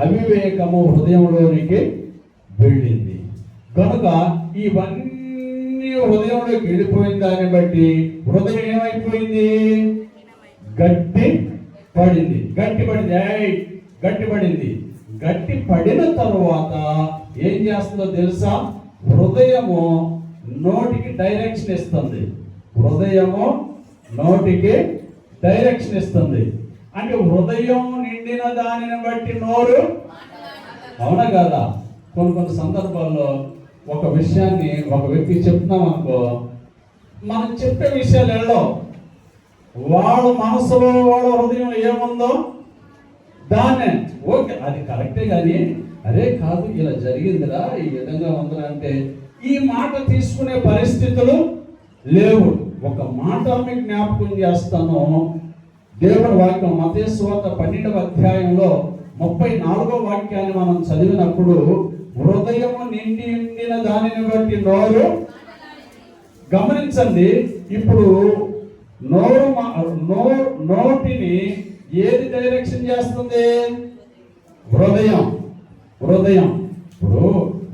అవివేకము హృదయంలోనికి వెళ్ళింది. కనుక ఇవన్నీ హృదయంలోకి వెళ్ళిపోయిన దాన్ని బట్టి హృదయం ఏమైపోయింది? గట్టి పడిన తరువాత ఏం చేస్తుందో తెలుసా? హృదయము నోటికి డైరెక్షన్ ఇస్తుంది. అంటే హృదయం నిండిన దానిని బట్టి నోరు. అవునా కదా? కొన్ని సందర్భాల్లో ఒక విషయాన్ని ఒక వ్యక్తి చెప్తున్నాం అనుకో, మనం చెప్పే విషయాలు వెళ్ళవు. వాళ్ళ మనసులో వాళ్ళ హృదయంలో ఏముందో దాన్నే ఓకే అది కరెక్టే, కానీ అరే కాదు ఇలా జరిగిందిరా, ఈ విధంగా ఉందిరా అంటే ఈ మాట తీసుకునే పరిస్థితులు లేవు. ఒక మాట మీకు జ్ఞాపకం చేస్తాను. దేవుని వాక్యం మత్తయి సువార్త 12వ అధ్యాయంలో 34వ వాక్యాన్ని మనం చదివినప్పుడు, హృదయము నిండిన దానిని బట్టి నోరు. గమనించండి. ఇప్పుడు నోటిని ఏది డైరెక్షన్ చేస్తుంది? హృదయం. ఇప్పుడు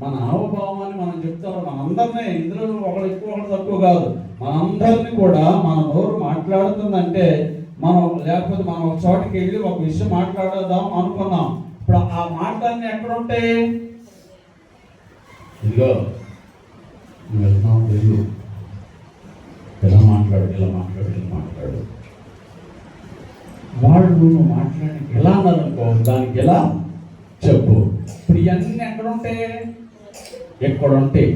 మన హావభావాన్ని మనం చెప్తాము. మనందరినీ, ఇందులో ఒకరు ఎక్కువ ఒకరు తక్కువ కాదు, మనందరినీ కూడా మన నోరు మాట్లాడుతుందంటే మనం, లేకపోతే మనం ఒక చోటకి వెళ్ళి ఒక విషయం మాట్లాడదాం అనుకున్నాం. ఇప్పుడు ఆ మాటలన్నీ ఎక్కడుంటే, ఇదిగో నువ్వు వెళ్తున్నావు, వెళ్ళు, ఇలా మాట్లాడు, ఇలా మాట్లాడు, ఇలా మాట్లాడు. వాళ్ళు నువ్వు మాట్లాడి ఎలా అన్నారనుకో, దానికి ఎలా చెప్పు. ఇప్పుడు ఇవన్నీ ఎక్కడుంటాయి, ఎక్కడుంటాయి.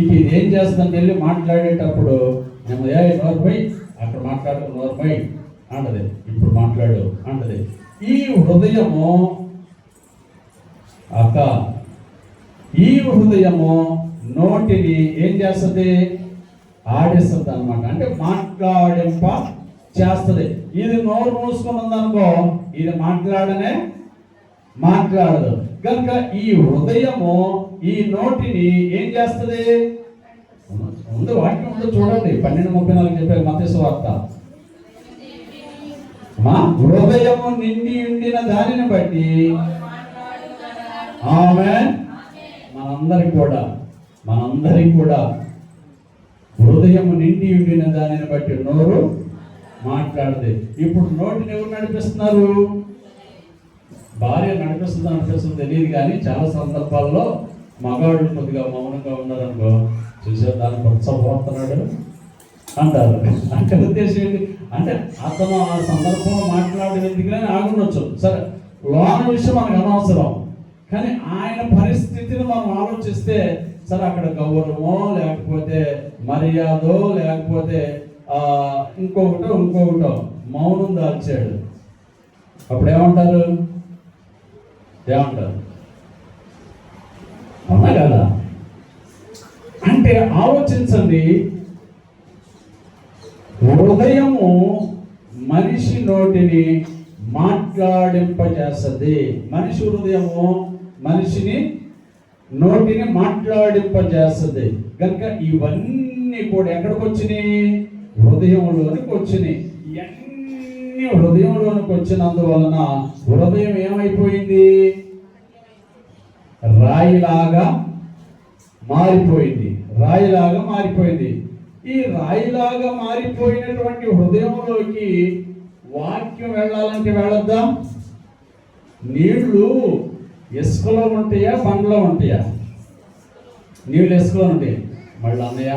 ఇక ఇది ఏం చేస్తుందంటే వెళ్ళి మాట్లాడేటప్పుడు నెమ్మదిగా నోరుపై అక్కడ మాట్లాడుకు, నోరుపై అంటది, ఇప్పుడు మాట్లాడు అంటది. ఈ హృదయము ఈ హృదయము నోటిని ఏం చేస్తుంది, ఆడిస్తుంది అనమాట. అంటే మాట్లాడింప చేస్తుంది. ఇది నోరు మూసుకున్నదనుకో, ఇది మాట్లాడదు. కనుక ఈ హృదయము ఈ నోటిని ఏం చేస్తుంది, ముందు వాక్యం ముందు చూడండి, 12:34 చెప్పారు మత్తయి సువార్త. మా హృదయము నిండి ఉండిన దానిని బట్టి ఆమేన్. మనందరికి కూడా హృదయము నిండి ఉండిన దానిని బట్టి నోరు మాట్లాడదు. ఇప్పుడు నోటిని ఎవరు నడిపిస్తున్నారు, భార్య నడిపిస్తుంది తెలియదు, కానీ చాలా సందర్భాల్లో మగాళ్ళు కొద్దిగా మౌనంగా ఉన్నారనుకో, చూసే దాన్ని ప్రోత్సాహపోతున్నాడు అంటారు. అంటే ఉద్దేశం ఏంటి అంటే, అతను ఆ సందర్భంలో మాట్లాడేందుకునే ఆగుండొచ్చు, సరే లోన విషయం మనకు అనవసరం, కానీ ఆయన పరిస్థితిని మనం ఆలోచిస్తే, సరే అక్కడ గౌరవమో లేకపోతే మర్యాదో లేకపోతే ఇంకొకటో మౌనం దాల్చాడు. అప్పుడు ఏమంటారు, అవునా కదా? అంటే ఆలోచించండి, హృదయము మనిషి నోటిని మాట్లాడింపజేస్తుంది. మనిషి హృదయము మనిషిని నోటిని మాట్లాడింపజేస్తుంది. కనుక ఇవన్నీ కూడా ఎక్కడికి వచ్చినాయి, హృదయంలోనికి వచ్చినాయి. ఇవన్నీ హృదయంలోనికి వచ్చినందువలన హృదయం ఏమైపోయింది, రాయిలాగా మారిపోయింది. ఈ రాయిలాగా మారిపోయినటువంటి హృదయంలోకి వాక్యం వెళ్ళాలంటే వెళ్ళొద్దా? నీళ్లు ఇసుకలో ఉంటాయా, బండలో ఉంటాయా? నీళ్ళు ఇసుకలో ఉంటాయి. మళ్ళీ అన్నయ్య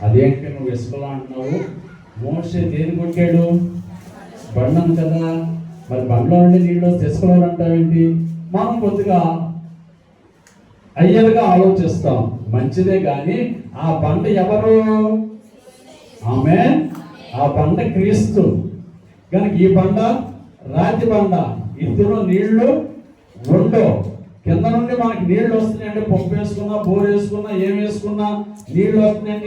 అదేంటి నువ్వు ఇసుకలో అంటున్నావు, మోషే దేని కొట్టాడు, బండను కదా, మరి బండలో ఉండి నీళ్ళు వస్తే ఇసుకలో అంటావేంటి? మనం కొద్దిగా అయ్యలుగా ఆలోచిస్తాం, మంచిదే. కానీ ఆ బండ ఎవరు, ఆమేన్, ఆ బండ క్రీస్తు. కనుక ఈ బండ రాతి బండ, ఇందులో నీళ్లు ఉండవు. కింద నుండి మనకి నీళ్లు వస్తున్నాయంటే పంపు వేసుకున్నా, బోర్ వేసుకున్నా, ఏం వేసుకున్నా నీళ్లు వస్తున్నాయంటే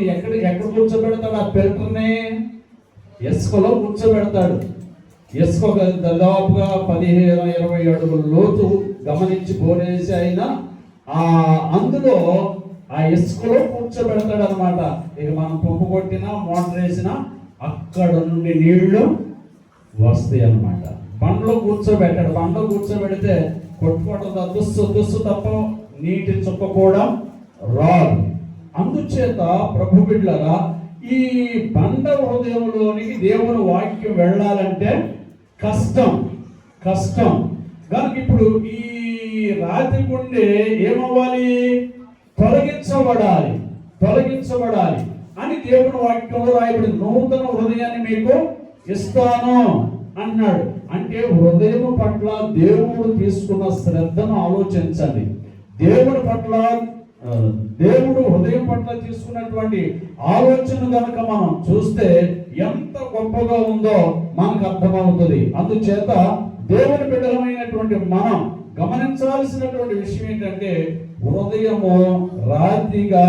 ఎక్కడ కూర్చోబెడతాడు ఆ ఫిల్టర్ని? ఇసుకలో కూర్చోబెడతాడు. ఇసుక దాదాపుగా 15-20 అడుగుల లోతు గమనించి బోరేసి అయినా అందులో ఆ ఇసుకలో కూర్చోబెడతాడు అనమాట. ఇక మనం పంపు కొట్టినా మోటార్ వేసినా అక్కడ నుండి నీళ్లు వస్తాయి అన్నమాట. బండ్లో కూర్చోబెట్టాడు. బండ్లో కూర్చోబెడితే కొట్టుకోవడం దుస్సు తప్ప నీటి చుక్క కూడా రాదు. అందుచేత ప్రభు బిడ్డలారా, ఈ బండ హృదయంలోనికి దేవుని వాక్యం వెళ్ళాలంటే కష్టం. కనుక ఇప్పుడు ఈ రాతి గుండె ఏమవ్వాలి, తొలగించబడాలి అని దేవుని వాక్యంలో రాయబడి, నూతన హృదయాన్ని మీకు ఇస్తాను అన్నాడు. అంటే హృదయం పట్ల దేవుడు తీసుకున్న శ్రద్ధను ఆలోచించండి. దేవుడు హృదయం పట్ల తీసుకున్నటువంటి ఆలోచన కనుక మనం చూస్తే ఎంత గొప్పగా ఉందో మనకు అర్థమవుతుంది. అందుచేత దేవుని బిడ్డలమైనటువంటి మనం గమనించాల్సినటువంటి విషయం ఏంటంటే, హృదయము రాతిగా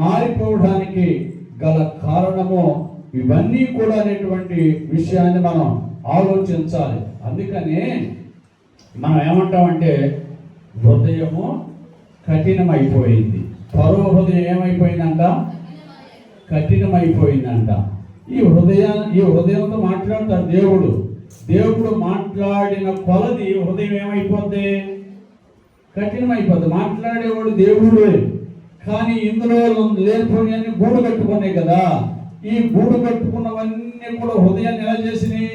మారిపోవడానికి గల కారణము ఇవన్నీ కూడా అనేటువంటి విషయాన్ని మనం ఆలోచించాలి. అందుకనే మనం ఏమంటామంటే, హృదయము కఠినమైపోయింది. పరో హృదయం ఏమైపోయిందంట, కఠినమైపోయిందంట. ఈ హృదయంతో మాట్లాడతాడు దేవుడు మాట్లాడిన కొలది హృదయం ఏమైపోద్ది, కఠినమైపోతుంది. మాట్లాడేవాడు దేవుడే, కానీ ఇందులో లేనిపోయి అన్ని గూడు కట్టుకున్నాయి కదా. ఈ గూడు కట్టుకున్నవన్నీ కూడా హృదయాన్ని ఎలా చేసినాయి?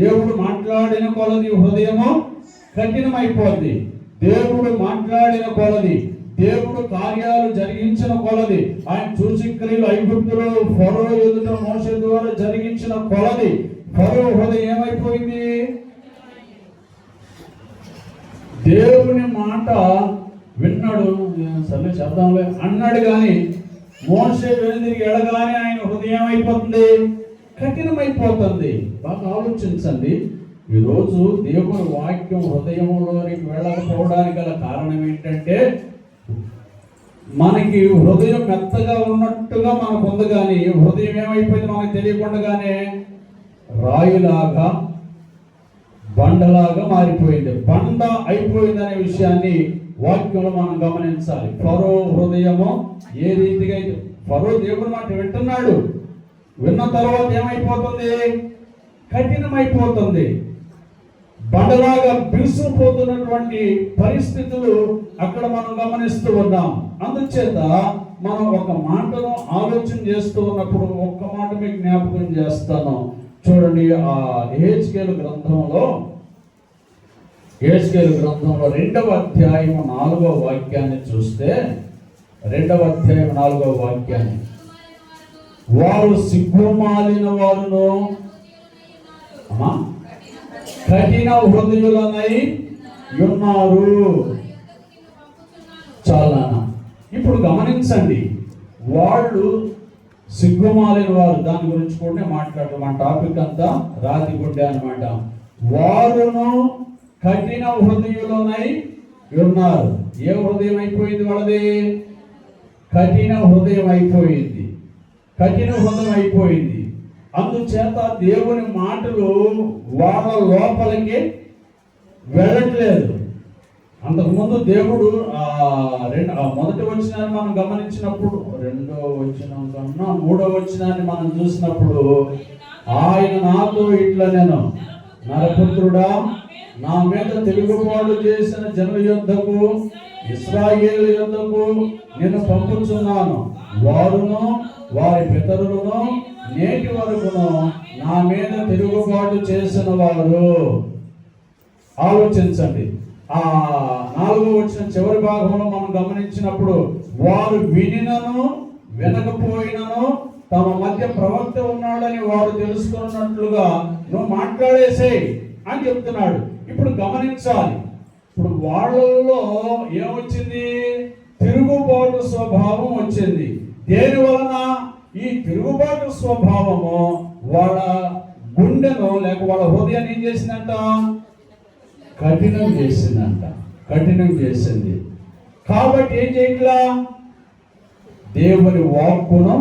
దేవుడు మాట్లాడిన కొలది హృదయము కఠినమైపోద్ది. దేవుడు మాట్లాడిన కొలది, దేవుడు కార్యాలు జరిగించిన కొలది, ఆయన సూచక్రియలు ఐగుప్తులో ఫరో ఎదుట మోషే ద్వారా జరిగించిన కొలది ఫరో హృదయం ఏమైపోయింది? దేవుని మాట విన్నాడు, సరే చెప్దాంలే అన్నాడు, కానీ మోషే వెనుదిరిగి ఎడగానే ఆయన హృదయం అయిపోతుంది, కఠినమైపోతుంది. బాగా ఆలోచించండి. ఈరోజు దేవుని వాక్యం హృదయంలోనికి వెళ్ళకపోవడానికి గల కారణం ఏంటంటే, మనకి హృదయం మెత్తగా ఉన్నట్టుగా మనకు ఉంది, కానీ హృదయం ఏమైపోయింది మనకు తెలియకుండానే రాయిలాగా బండలాగా మారిపోయింది. బండ అయిపోయింది అనే విషయాన్ని వాక్యంలో మనం గమనించాలి. ఫరో హృదయము ఏ రీతిగా అయితే, ఫరో దేవుని మాట వింటున్నాడు, విన్న తర్వాత ఏమైపోతుంది? కఠినమైపోతుంది. బండలాగా బిగుసుకుపోతున్నటువంటి పరిస్థితులు అక్కడ మనం గమనిస్తూ ఉన్నాం. అందుచేత మనం ఒక మాటను ఆలోచన చేస్తూ ఉన్నప్పుడు ఒక్క మాట మీకు జ్ఞాపకం చేస్తాను. చూడండి, ఆ యెహెజ్కేలు గ్రంథంలో 2వ అధ్యాయం 4వ వాక్యాన్ని చూస్తే, 2వ అధ్యాయం 4వ వాక్యాన్ని, వారు సిగ్గుమాలిన వారును కఠిన హృదయులనై ఉన్నారు. చాలా. ఇప్పుడు గమనించండి, వాళ్ళు సిగ్గుమాలిన వారు, దాని గురించి కూడా మాట్లాడటం. మన టాపిక్ అంతా రాతి గుడ్డే అనమాట. వారును కఠిన హృదయులనై ఉన్నారు. ఏ హృదయం అయిపోయింది వాళ్ళది? కఠిన హృదయం అయిపోయింది. కఠిన హృదయం అయిపోయింది. అందుచేత దేవుని మాటలు వాళ్ళ లోపలికి వెళ్ళట్లేదు. అంతకుముందు దేవుడు మొదటి వచనాన్ని మనం గమనించినప్పుడు, 2వ వచనం కన్నా 3వ వచనాన్ని మనం చూసినప్పుడు, ఆయన నాతో ఇట్లా, నేను నరపుత్రుడా, నా మీద తిరుగుబాటు చేసిన జనుల యొద్దకు, ఇశ్రాయేలు యొద్దకు నేను పంపుచున్నాను. వారును వారి పితరులను నేటి వరకును నా మీద తిరుగుబాటు చేసిన వారు. ఆలోచించండి, ఆ 4వ వచనం చివరి భాగంలో మనం గమనించినప్పుడు, వారు వినినను వినకపోయినను తమ మధ్య ప్రవక్త ఉన్నాడని వారు తెలుసుకున్నట్లుగా నువ్వు మాట్లాడేసేయ్ అని చెప్తున్నాడు. ఇప్పుడు గమనించాలి, ఇప్పుడు వాళ్ళల్లో ఏమొచ్చింది? తిరుగుబాటు స్వభావం వచ్చింది. దేని వలన? ఈ తిరుగుబాటు స్వభావము వాళ్ళ గుండెను లేక వాళ్ళ హృదయాన్ని ఏం చేసిందంట? కఠినం చేసిందంట. కఠినం చేసింది. కాబట్టి ఏం చేయట్లా? దేవుని వాక్కును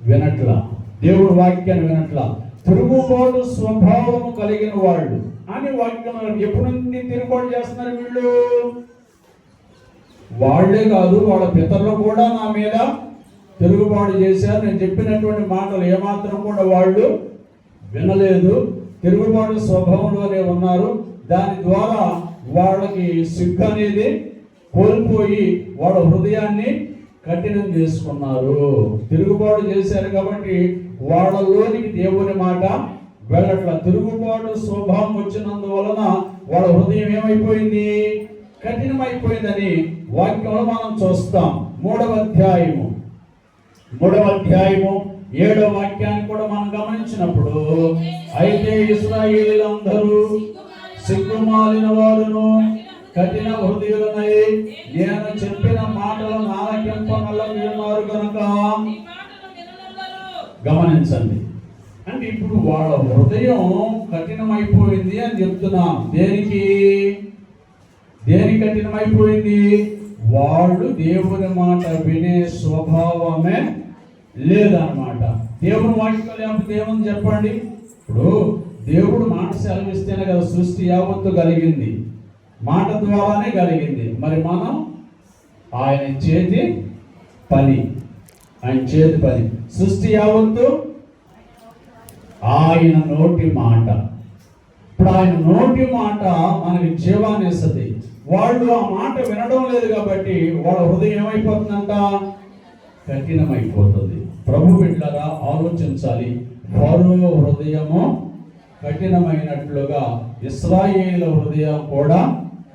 వినట్లా, దేవుని వాక్యాన్ని వినట్లా. తిరుగుబాటు స్వభావము కలిగిన వాళ్ళు అని వాక్యం. ఎప్పుడు నుండి తిరుగుబాటు చేస్తున్నారు వీళ్ళు? వాళ్లే కాదు, వాళ్ళ పితరులు కూడా నా మీద తిరుగుబాటు చేశారు. నేను చెప్పినటువంటి మాటలు ఏమాత్రం కూడా వాళ్ళు వినలేదు. తిరుగుబాటు స్వభావంలోనే ఉన్నారు. దాని ద్వారా వాళ్ళకి సిగ్గు అనేది కోల్పోయి వాళ్ళ హృదయాన్ని కఠినం చేసుకున్నారు. తిరుగుబాటు చేశారు కాబట్టి వాళ్ళలోనికి దేవుని మాట వెళ్ళట్ల. తిరుగుబాటు స్వభావం వచ్చినందువలన వాళ్ళ హృదయం ఏమైపోయింది? కఠినమైపోయిందని వాక్యంలో మనం చూస్తాం. 3వ అధ్యాయము 7వ వాక్యాన్ని కూడా మనం గమనించినప్పుడు, అయితే ఇశ్రాయేలీయులందరూ సిగ్గుమాలిన వారును కఠిన హృదయులనై నేను చెప్పిన మాటలను ఆలకింపనల్లవి ఉన్నారు కనుక. గమనించండి, అంటే ఇప్పుడు వాళ్ళ హృదయం కఠినమైపోయింది అని చెప్తున్నాం. దేనికి కఠినమైపోయింది? వాళ్ళు దేవుని మాట వినే స్వభావమే లేదన్నమాట. దేవుని వాక్యం లేకపోతే ఏముంది చెప్పండి? ఇప్పుడు దేవుడు మాట సెలవిస్తేనే కదా సృష్టి యావత్తు కలిగింది. మాట ద్వారానే కలిగింది. మరి మనం ఆయన చేతి పని. సృష్టి యావత్తు ఆయన నోటి మాట. ఇప్పుడు ఆయన నోటి మాట మనకి జీవాన్ని ఇస్తుంది. వాళ్ళు ఆ మాట వినడం లేదు కాబట్టి వాళ్ళ హృదయం ఏమైపోతుందంట, కఠినమైపోతుంది. ప్రభు బిడ్డలారా ఆలోచించాలి. ఫరో హృదయము కఠినమైనట్లుగా ఇశ్రాయేలు హృదయం కూడా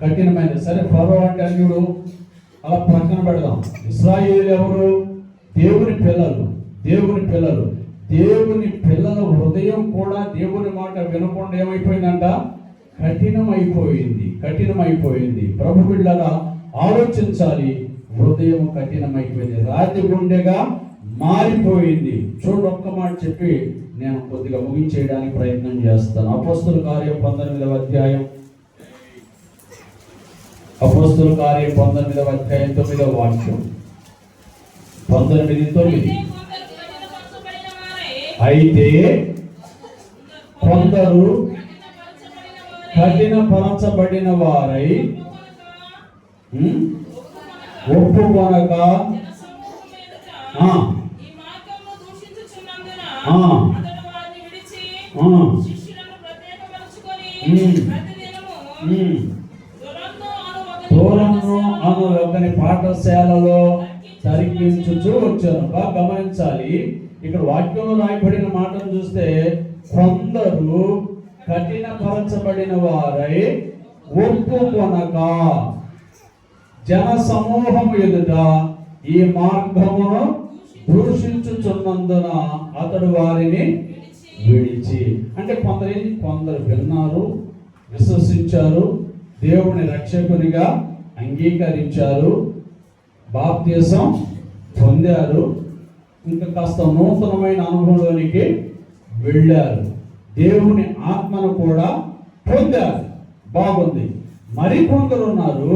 కఠినమైనది. సరే, ఫరో అంటే అన్యుడు, అలా ప్రక్కన పెడదాం. ఇశ్రాయేలు ఎవరు? దేవుని పిల్లలు. దేవుని పిల్లల హృదయం కూడా దేవుని మాట వినకుండా ఏమైపోయిందంట, కఠినమైపోయింది. ప్రభు బిడ్డలారా ఆలోచించాలి. హృదయం కఠినమైపోయింది, రాతి గుండెగా మారిపోయింది. చూడు, ఒక్క మాట చెప్పి నేను కొద్దిగా ముగించేయడానికి ప్రయత్నం చేస్తాను. అపోస్తుల కార్యం 19వ అధ్యాయం, 9వ వాక్యం. 19:9. అయితే కొందరు కఠినపరచబడిన వారై ఒప్పుకొనక దూరమును అను ఒకని పాఠశాలలో తరిగించుచూ వచ్చాను. బాగా గమనించాలి. ఇక్కడ వాక్యంలో రాయబడిన మాటను చూస్తే కొందరు కఠినపరచబడిన వారై ఒప్పుకొనక జన సమూహం ఎదుట ఈ మార్గమును దూషించుచున్నందున అతడు వారిని విడిచి. అంటే కొందరు విన్నారు, విశ్వసించారు, దేవుని రక్షకునిగా అంగీకరించారు, బాప్తిసం పొందారు, ఇంకా కాస్త నూతనమైన అనుభవంలోనికి వెళ్ళారు, దేవుని ఆత్మను కూడా పొందారు. బాగుంది. మరి కొందరు ఉన్నారు.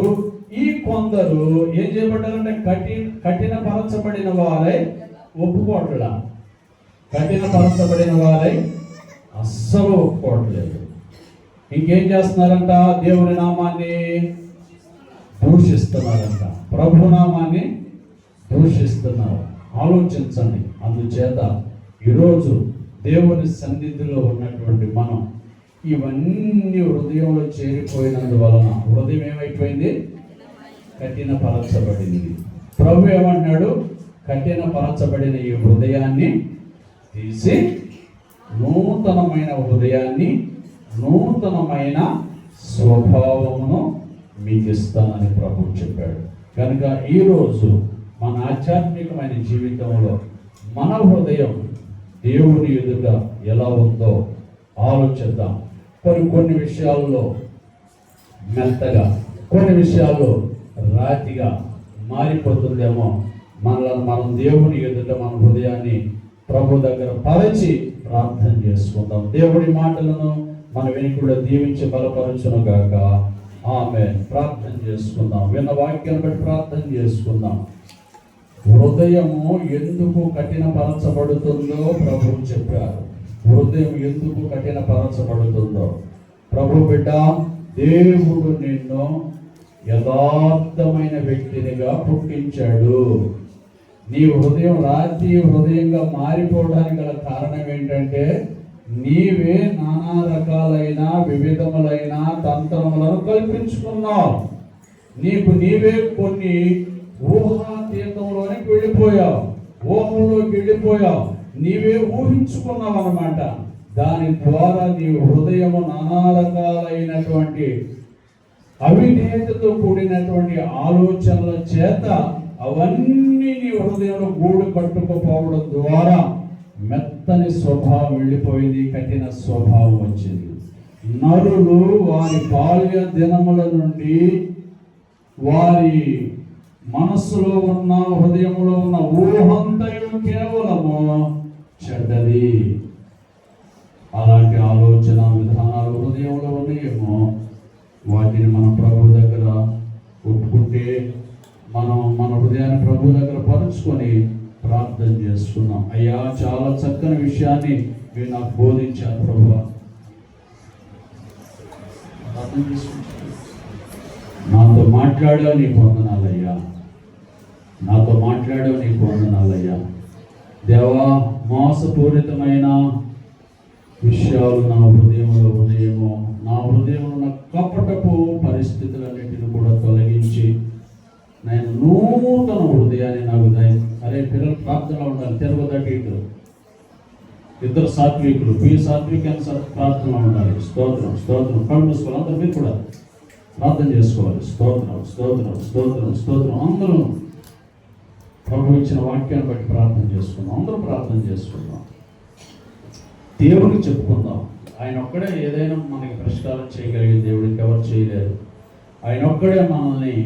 ఈ కొందరు ఏం చేయబడ్డారంటే కఠినపరచబడిన వారై ఒప్పుకోవట్లా. కఠినపరచబడిన వారై అస్సలు ఒప్పుకోవట్లేదు. ఇంకేం చేస్తున్నారంట, దేవుని నామాన్ని దూషిస్తున్నారంట, ప్రభు నామాన్ని దూషిస్తున్నారు. ఆలోచించండి. అందుచేత ఈరోజు దేవుని సన్నిధిలో ఉన్నటువంటి మనం ఇవన్నీ హృదయంలో చేరిపోయినందువలన హృదయం ఏమైపోయింది, కఠినపరచబడింది. ప్రభు ఏమన్నాడు, కఠినపరచబడిన ఈ హృదయాన్ని తీసి నూతనమైన హృదయాన్ని, నూతనమైన స్వభావమును మీకు ఇస్తానని ప్రభు చెప్పాడు. కనుక ఈరోజు మన ఆధ్యాత్మికమైన జీవితంలో మన హృదయం దేవుని ఎదుట ఎలా ఉందో ఆలోచిద్దాం. కొన్ని విషయాల్లో మెత్తగా, కొన్ని విషయాల్లో రాతిగా మారిపోతుందేమో. మనం దేవుని ఎదుట మన హృదయాన్ని ప్రభు దగ్గర పరచి ప్రార్థన చేసుకుందాం. దేవుడి మాటలను మన వెనుకూడా దీవించి బలపరచును గాక. ఆమేన్. ప్రార్థన చేసుకుందాం. విన్న వాక్యాన్ని బట్టి ప్రార్థన చేసుకుందాం. హృదయము ఎందుకు కఠినపరచబడుతుందో ప్రభు చెప్పారు. హృదయం ఎందుకు కఠినపరచబడుతుందో. ప్రభు బిడ్డ, దేవుడు నిన్ను యథార్థమైన వ్యక్తినిగా పుట్టించాడు. నీ హృదయం రాతి హృదయంగా మారిపోవడానికి గల కారణం ఏంటంటే నీవే నానా రకాలైన వివిధములైన తంత్రములను కల్పించుకున్నావు. నీవే కొన్ని ఊహాతీతంలోనికి వెళ్ళిపోయావు, ఊహంలోకి వెళ్ళిపోయావు, నీవే ఊహించుకున్నావు అన్నమాట. దాని ద్వారా నీ హృదయము నానా రకాలైనటువంటి అవిధేయతతో కూడినటువంటి ఆలోచనల చేత అవన్నీ నీ హృదయంలో గూడు కట్టుకుపోవడం ద్వారా మెత్తని స్వభావం వెళ్ళిపోయింది, కఠిన స్వభావం వచ్చింది. నరులు వారి బాల్య దినముల నుండి వారి మనస్సులో ఉన్న హృదయంలో ఉన్న ఊహంతయు కేవలము చెడ్డది. అలాంటి ఆలోచన విధానాలు హృదయంలో ఉన్నాయేమో, వాటిని మనం ప్రభు దగ్గర ఒప్పుకుంటే మనం మన హృదయాన్ని ప్రభు దగ్గర పరుచుకొని ప్రార్థన చేసుకున్నాం. అయ్యా, చాలా చక్కని విషయాన్ని మీరు నాకు బోధించారు ప్రభు. నాతో మాట్లాడావు, నీకు వందనాలయ్యా. నాతో మాట్లాడావు, నీకు వందనాలయ్యా. దేవా, మోసపూరితమైన విషయాలు నా హృదయంలో ఉన్నాయేమో, నా హృదయంలో ఉన్న కపటపు పరిస్థితులన్నింటిని కూడా ప్రార్థనలో ఉండాలి. తిరగదటి ఇటు ఇద్దరు సాత్వికులు, మీ సాత్విక ప్రార్థనలో ఉండాలి. స్తోత్రం స్తోత్రం. కళ్ళు మూసుకోవాలి. అందరూ మీరు కూడా ప్రార్థన చేసుకోవాలి. స్తోత్రం స్తోత్రం స్తోత్రం స్తోత్రం. అందరూ ప్రభు ఇచ్చిన వాక్యాన్ని బట్టి ప్రార్థన చేసుకుందాం. అందరూ ప్రార్థన చేసుకుందాం. దేవుడికి చెప్పుకుందాం. ఆయన ఒక్కడే ఏదైనా మనకి పరిష్కారం చేయగలిగే దేవుడికి ఎవరు చేయలేరు. ఆయన ఒక్కడే మనల్ని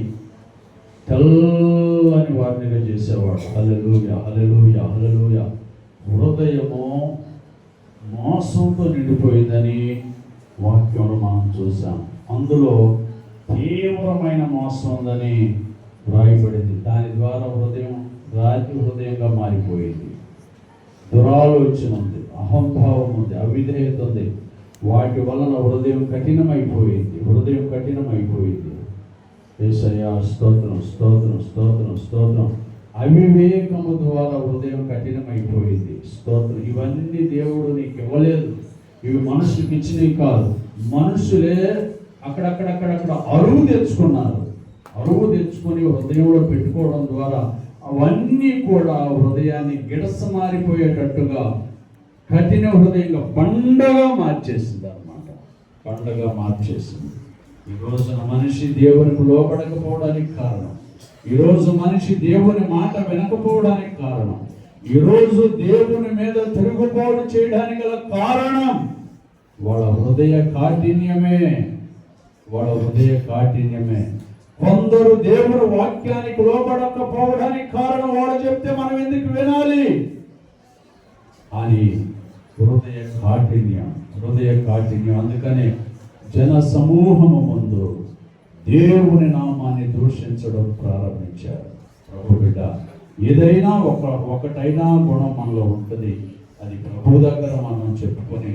తెల్లని వారినిగా చేసేవాడు. హల్లెలూయా హల్లెలూయా హల్లెలూయా. హృదయము మోసంతో నిండిపోయిందని వాక్యంలో మనం చూసాం. అందులో తీవ్రమైన మోసం ఉందని వ్రాయబడింది. దాని ద్వారా హృదయం రాతి హృదయంగా మారిపోయింది. దురాలోచన ఉంది, అహంభావం ఉంది, అవిధేయత ఉంది. వాటి వలన హృదయం కఠినమైపోయింది. హృదయం కఠినమైపోయింది. యేసయ్యా స్తోత్రం స్తోత్రం స్తోత్రం స్తోత్రం. అవివేకము ద్వారా హృదయం కఠినమైపోయింది. స్తోత్రం. ఇవన్నీ దేవుడు నీకు ఇవ్వలేదు. ఇవి మనుషులకు ఇచ్చినవి కాదు. మనుషులే అక్కడక్కడక్కడక్కడ అరువు తెచ్చుకున్నారు. అరువు తెచ్చుకొని హృదయంలో పెట్టుకోవడం ద్వారా అవన్నీ కూడా హృదయాన్ని గిడసమారిపోయేటట్టుగా కఠిన హృదయంగా బండగా మార్చేసింది అన్నమాట. బండగా మార్చేసింది. ఈ రోజున మనిషి దేవునికి లోపడకపోవడానికి కారణం, ఈరోజు మనిషి దేవుని మాట వినకపోవడానికి కారణం, ఈరోజు దేవుని మీద తిరుగుబాటు చేయడానికి గల కారణం వాళ్ళ హృదయ కాఠిన్యమే. వాళ్ళ హృదయ కాఠిన్యమే. కొందరు దేవుని వాక్యానికి లోపడకపోవడానికి కారణం వాడు చెప్తే మనం ఎందుకు వినాలి అని హృదయ కాఠిన్యం. హృదయ కాఠిన్యం. అందుకనే జన సమూహము ముందు దేవుని నామాన్ని దూషించడం ప్రారంభించారు. ప్రభు బిడ్డ, ఏదైనా ఒకటైనా గుణం మనలో ఉంటుంది. అది ప్రభు దగ్గర మనం చెప్పుకొని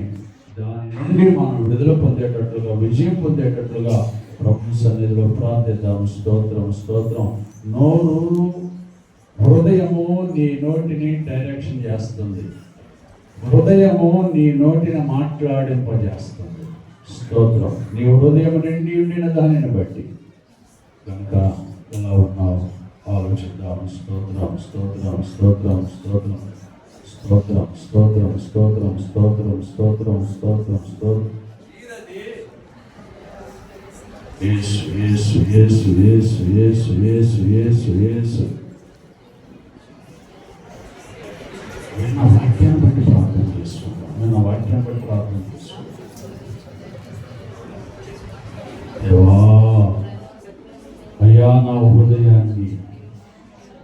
దాని నుండి మనం విడుదల పొందేటట్లుగా, విజయం పొందేటట్లుగా ప్రభు సన్నిధిలో ప్రార్థిద్దాం. స్తోత్రం స్తోత్రం. నోరు, హృదయము నీ నోటిని డైరెక్షన్ చేస్తుంది. హృదయము నీ నోటిని మాట్లాడింపజేస్తుంది. స్తోత్రం. నీ హృదయం నిండి ఉండిన దానిని బట్టి కనుక ఎలా ఉన్నావు ఆలోచిద్దాం. స్తోత్రం స్తోత్రం స్తోత్రం స్తోత్రం స్తోత్రం స్తోత్రం స్తోత్రం స్తోత్రం స్తోత్రం స్తోత్రం స్తోత్రం. యేసు యేసు యేసు యేసు యేసు యేసు యేసు యేసు. విన్న వాక్యాన్ని బట్టి ప్రార్థన చేసుకుంటాం. విన్న వాక్యాన్ని బట్టి ప్రార్థన చేసుకుంటాం. దేవా, అయ్యా, నా హృదయాన్ని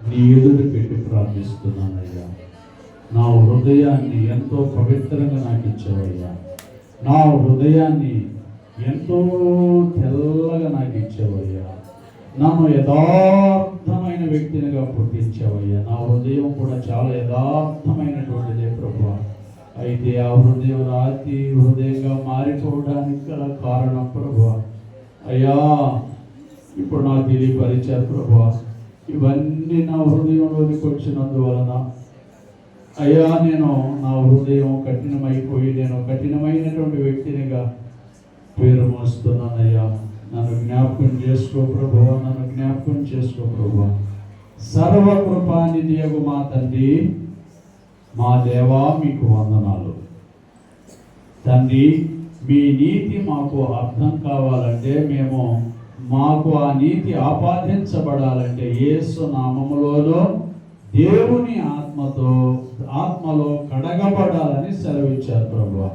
నీ ఎదురు పెట్టి ప్రార్థిస్తున్నానయ్యా. నా హృదయాన్ని ఎంతో పవిత్రంగా నాకు ఇచ్చావయ్యా. నా హృదయాన్ని ఎంతో తెల్లగా నాకు ఇచ్చావయ్యా. నన్ను యథార్థమైన వ్యక్తినిగా పుట్టించావయ్యా. నా హృదయం కూడా చాలా యథార్థమైనటువంటిదే ప్రభువా. అయితే ఆ హృదయం రాతి హృదయంగా మారిపోవడానికి గల కారణం ప్రభువా అయ్యా ఇప్పుడు నాకు తెలియపరిచారు ప్రభువా. ఇవన్నీ నా హృదయంలోనికి వచ్చినందువలన అయ్యా నేను నా హృదయం కఠినమైపోయి నేను కఠినమైనటువంటి వ్యక్తినిగా పేరు మోస్తున్నానయ్యా. నన్ను జ్ఞాపకం చేసుకో ప్రభువా. నన్ను జ్ఞాపకం చేసుకో ప్రభువా. సర్వకృపానిధియగు మా తండ్రి, మా దేవా, మీకు వందనాలు తండ్రి. మీ నీతి మాకు అర్థం కావాలంటే, మాకు ఆ నీతి ఆపాదించబడాలంటే యేసు నామములోనో దేవుని ఆత్మలో కడగబడాలని సెలవిచ్చారు ప్రభువా.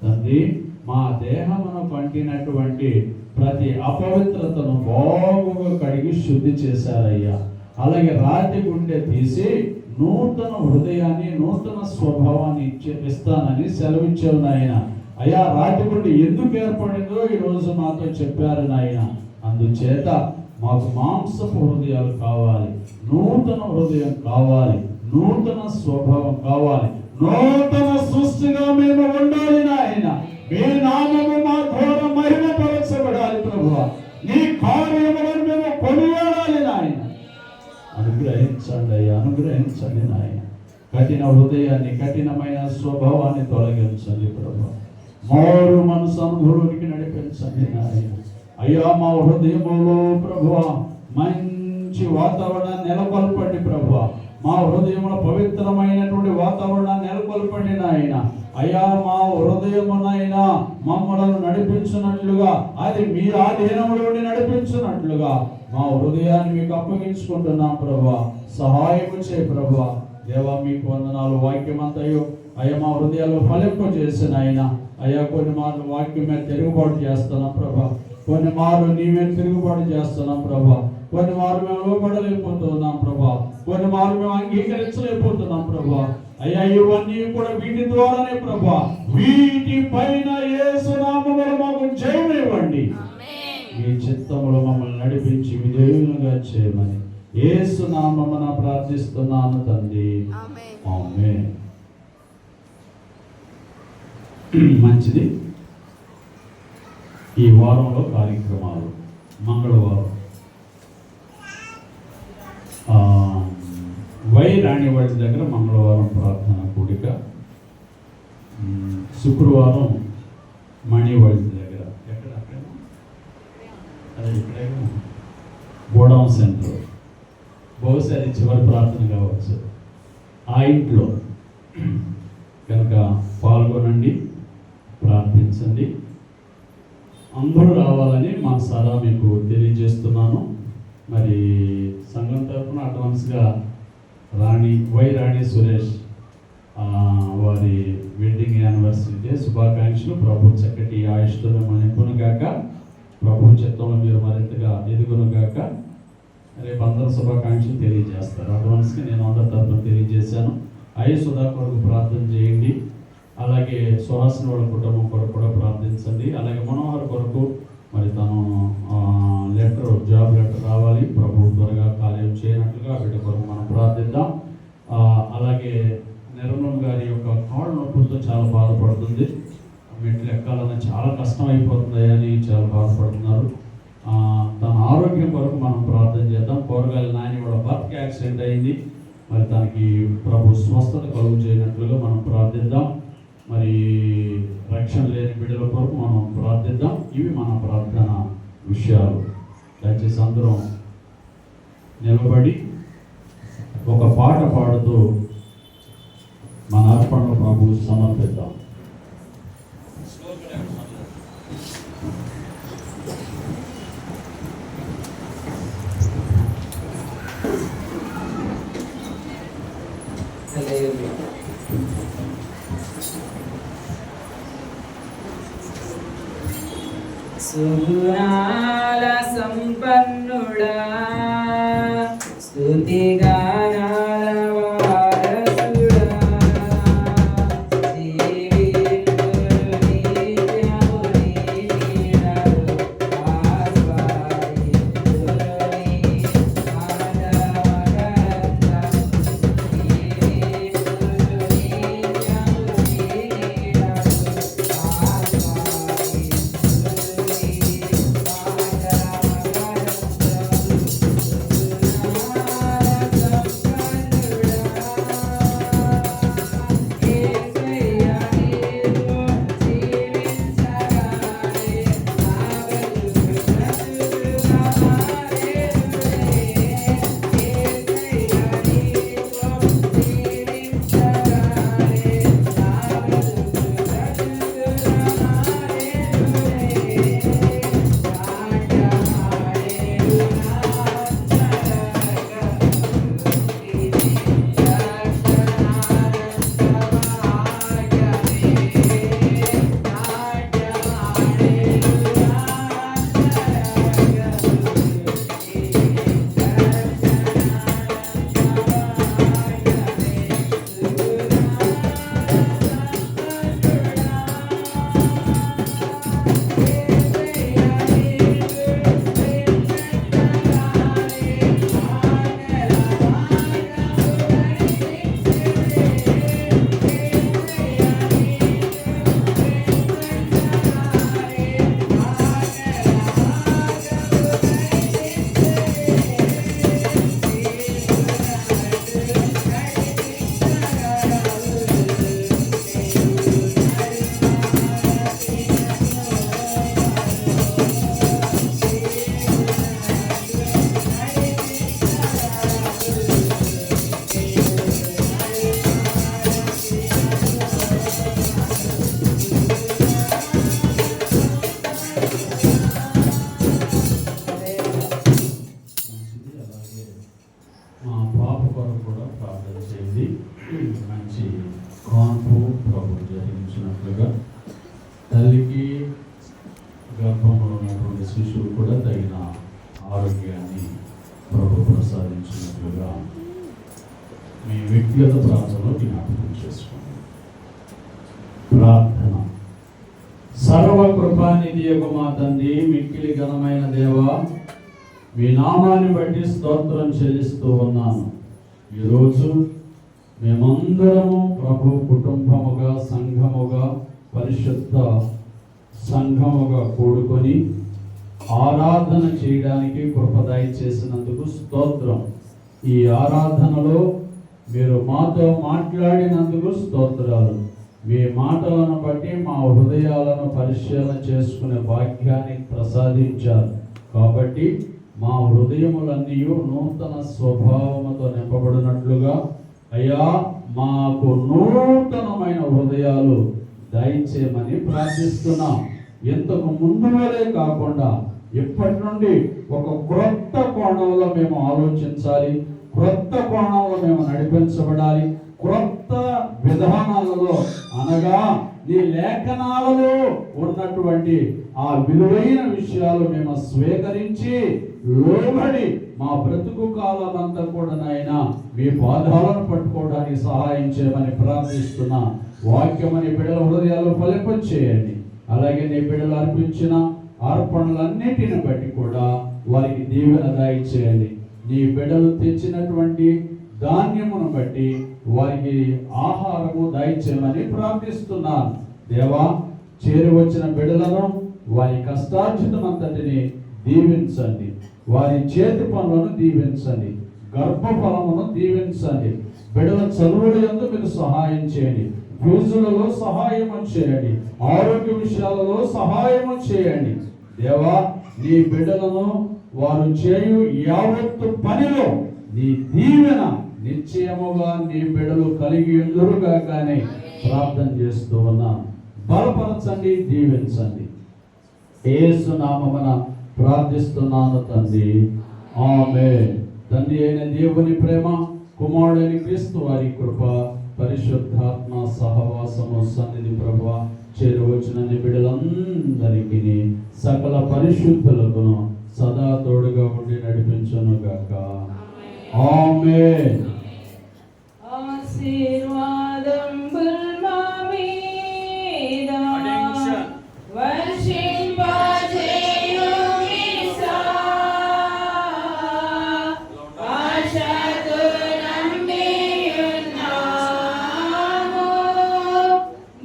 తండ్రి, మా దేహమును పంటినటువంటి ప్రతి అపవిత్రతను బాగుగా కడిగి శుద్ధి చేశారయ్యా. అలాగే రాతి గుండె తీసి నూతన హృదయాన్ని, నూతన స్వభావాన్ని ఇస్తానని సెలవిచ్చారు నాయన. అయ్యా, రాతి గుండె ఎందుకు ఏర్పడిందో ఈరోజు మాతో చెప్పారు నాయన. అందుచేత మాకు మాంసపు హృదయాలు కావాలి, నూతన హృదయం కావాలి, నూతన స్వభావం కావాలి, నూతన సృష్టిగా మేము ఉండాలి నాయన. మీ నామము మా ద్వారా మహిమపరచబడాలి ప్రభువా. నీ కార్యములను మేము కొనియాడాలి నాయన. అనుగ్రహించండి అయ్యా, అనుగ్రహించండి నాయన. కఠిన హృదయాన్ని, కఠినమైన స్వభావాన్ని తొలగించండి ప్రభువా. మారు మనసు అనుభవానికి నడిపించండి నాయన. అయ్యా, మా హృదయములో ప్రభువా మంచి వాతావరణాన్ని నెలకొల్పండి ప్రభువా. మా హృదయంలో పవిత్రమైనటువంటి వాతావరణాన్ని నెలకొల్పండి నాయన. అయ్యా మా హృదయమునైనా మమ్మలను నడిపించినట్లుగా, అది మీ ఆధీనంలోని నడిపించినట్లుగా మా హృదయాన్ని మీకు అప్పగించుకుంటున్నాం ప్రభా. సహాయము చేయి ప్రభా. దేవా మీకు వందనాలు. వాక్యం అంతయు అయ్యా మా హృదయాల్లో ఫలింపు చేసిన ఆయన అయ్యా కొన్ని మార్లు వాక్యం మీద తిరుగుబాటు చేస్తున్నాం ప్రభా. కొన్ని మార్లు నీ మీద తిరుగుబాటు చేస్తున్నాం ప్రభా. కొన్ని మార్లు మేము లోపడలేకపోతున్నాం ప్రభా. కొన్ని మార్లు మేము అంగీకరించలేకపోతున్నాం ప్రభా. అయ్యా ఇవన్నీ కూడా వీటి ద్వారానే ప్రభా. వీటి పైన యేసు నామములో మాకు జయమివ్వండి. మీ చిత్తములో మమ్మల్ని నడిపించి విజయులుగా చేయమని యేసు నామమున ప్రార్థిస్తున్నాను తండ్రి. ఆమేన్. మంచిది. ఈ వారంలో కార్యక్రమాలు మంగళవారం వై రాణివాడి దగ్గర మంగళవారం ప్రార్థన కూడిక, శుక్రవారం మణివాడి దగ్గర ఎక్కడ అదే ఇక్కడే గోడౌన్ సెంటర్. బహుశా అది చివరి ప్రార్థన కావచ్చు ఆ ఇంట్లో. కనుక పాల్గొనండి, ప్రార్థించండి. అందరూ రావాలని మనసారా మీకు తెలియజేస్తున్నాను. మరి సంఘం తరఫున అడ్వాన్స్గా వై రాణి సురేష్ వారి వెడ్డింగ్ యానివర్సరీ శుభాకాంక్షలు. ప్రభు చక్కటి ఆయుష్లో నింపునుగాక, ప్రభు చిత్తంలో మీరు మరింతగా ఎదుగునుగాక. రేపు అందరూ శుభాకాంక్షలు తెలియజేస్తారు. అడ్వాన్స్గా నేను అందరి తరఫున తెలియజేశాను. సుధా కొరకు ప్రార్థన చేయండి. అలాగే సుహాసిని వాళ్ళ కుటుంబం కొరకు కూడా ప్రార్థించండి. అలాగే మనోహర్ కొరకు మరి తను జాబ్ లెటర్ రావాలి, ప్రభు త్వరగా కార్యం చేయనట్లుగా వీటి కొరకు మనం ప్రార్థిద్దాం. అలాగే నిర్మలం గారి యొక్క కాళ్ళ నొప్పులతో చాలా బాధపడుతుంది. మెట్లు ఎక్కాలన్నా చాలా కష్టం అయిపోతుంది అని చాలా బాధపడుతున్నారు. తన ఆరోగ్యం కొరకు మనం ప్రార్థన చేద్దాం. కూరగాయల నాని వాళ్ళ భర్తకి యాక్సిడెంట్ అయింది. మరి తనకి ప్రభు స్వస్థత కలుగు చేయనట్లుగా మనం ప్రార్థిద్దాం. మరి రక్షణ లేని బిడ్డల కొరకు మనం ప్రార్థిద్దాం. ఇవి మన ప్రార్థన విషయాలు. దయచేసి అందరం నిలబడి ఒక పాట పాడుతూ మన అర్పణను ప్రభు సమర్పిద్దాం. సుగుణాల సంపన్నుడా, స్తుతిగానాల వారసుడా, జీవింతురు నిత్యము నీ నీడలో ఆస్వాదింతురు నీ మాధవగ్రంథము. జీవింతురు నిత్యము నీ నీడలో ఆస్వాదింతురు నీ ఆరోగ్యాన్ని ప్రభు ప్రసాదించినట్లుగా మీ వ్యక్తిగత ప్రార్థనలో జ్ఞాపకం చేసుకోండి. ప్రార్థన. సర్వకృపానిధి యొక్క మా తండ్రి, మిక్కిలి ఘనమైన దేవా, మీ నామాన్ని బట్టి స్తోత్రం చెల్లిస్తూ ఉన్నాను. ఈరోజు మేమందరము ప్రభు కుటుంబముగా, సంఘముగా, పరిశుద్ధ సంఘముగా కూడుకొని ఆరాధన చేయడానికి కృపదయ చేసినందుకు స్తోత్రం. ఈ ఆరాధనలో మీరు మాతో మాట్లాడినందుకు స్తోత్రాలు. మీ మాటలను బట్టి మా హృదయాలను పరిశీలన చేసుకునే భాగ్యాన్ని ప్రసాదించారు. కాబట్టి మా హృదయములన్నీ నూతన స్వభావముతో నింపబడినట్లుగా అయ్యా మాకు నూతనమైన హృదయాలు దయచేయమని ప్రార్థిస్తున్నాం. ఇంతకు ముందు వలే కాకుండా ఇప్పటి నుండి ఒక క్రొత్త కోణంలో మేము ఆలోచించాలి, క్రొత్త కోణంలో మేము నడిపించబడాలి. క్రొత్త విధానాలలో అనగా నీ లేఖనాలలో ఉన్నటువంటి ఆ విలువైన విషయాలు మేము స్వీకరించి లోబడి మా బ్రతుకు కాలం అంతా కూడా నాయనా మీ పాదాలను పట్టుకోవడానికి సహాయం చేయమని ప్రార్థిస్తున్నా. వాక్యమని బిడ్డల హృదయాలు ఫలింపచేయండి. అలాగే నీ బిడ్డలు అర్పించిన అర్పణలన్నిటిని బట్టి కూడా వారికి దీవెన దయచేయండి. నీ బిడ్డలు తెచ్చినటువంటి ధాన్యమును బట్టి వారికి ఆహారము దయచేయమని ప్రార్థిస్తున్నాను. దేవా, చేరి వచ్చిన బిడ్డలను వారి కష్టార్జితమంతటిని దీవించండి. వారి చేతి పనులను దీవించండి. గర్భఫలమును దీవించండి. బిడ్డల చదువుల యందు మీరు సహాయం చేయండి. ఫీజులలో సహాయము చేయండి. ఆరోగ్య విషయాలలో సహాయము చేయండి. దేవా, నీ బిడ్డలను వారు చేయు యావత్తు పనిలో నీ దీవెన నిశ్చయముగా నీ బిడ్డలు కలిగి ఎదురుగానే ప్రార్థన చేస్తూ ఉన్నాను. బలపరచండి, దీవించండి. యేసు నామమున ప్రార్థిస్తున్నాను తండ్రి, ఆమేన్. తండ్రి అయిన దేవుని ప్రేమ, కుమారుడైన క్రీస్తు వారి కృప, పరిశుద్ధాత్మ సహవాసము సన్నిధి ప్రభువా చేరువచ్చిన బిడ్డలందరికీ సకల పరిశుద్ధులకు సదా తోడుగా ఉండి నడిపించును గాక. ఆమేన్. ఆశీర్వాదం మా మీద వర్షింపజేయుమిసా, ఆశతో నమ్మియున్నాము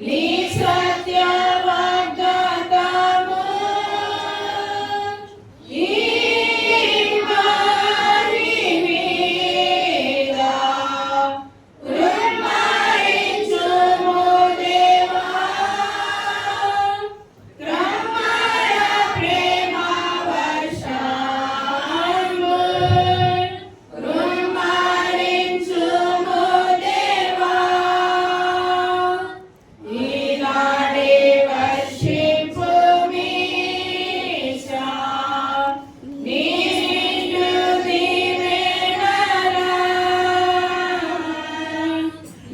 నీ సత్య వాగ్దానము. ఈ వారి మీద కృపయించుము దేవా, క్రమయ ప్రేమ వర్షము కృపయించుము దేవా. ఈనాడే వర్షింపు మీషా, నిన్ను దీవెనలా,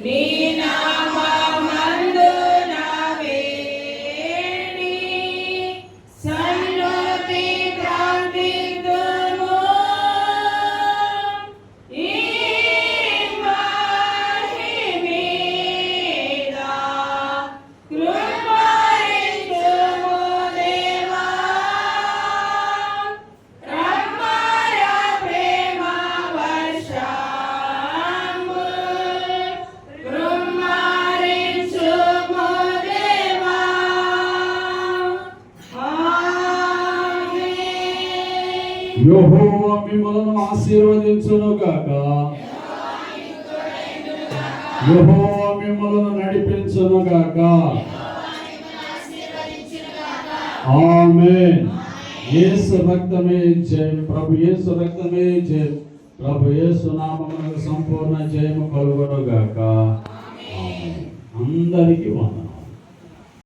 నీ నామమందు నా వేడి సన్నుతి ప్రార్థిద్దుము. ఈ వారి మీద కృపయించుము దేవా, రమ్మయ ప్రేమ వర్షము కృపయించుము దేవా. ఆమేన్. యెహోవా మిమ్మలను ఆశీర్వదించును గాక. యెహోవా మిమ్మలను నడిపించును గాక. ఆమేన్. యేసు రక్తమే జయం. ప్రభు యేసు రక్తమే జయం. ప్రభు యేసు నామమునకు సంపూర్ణ జయము కలుగును గాక. ఆమేన్. అందరికీ వందనాలు.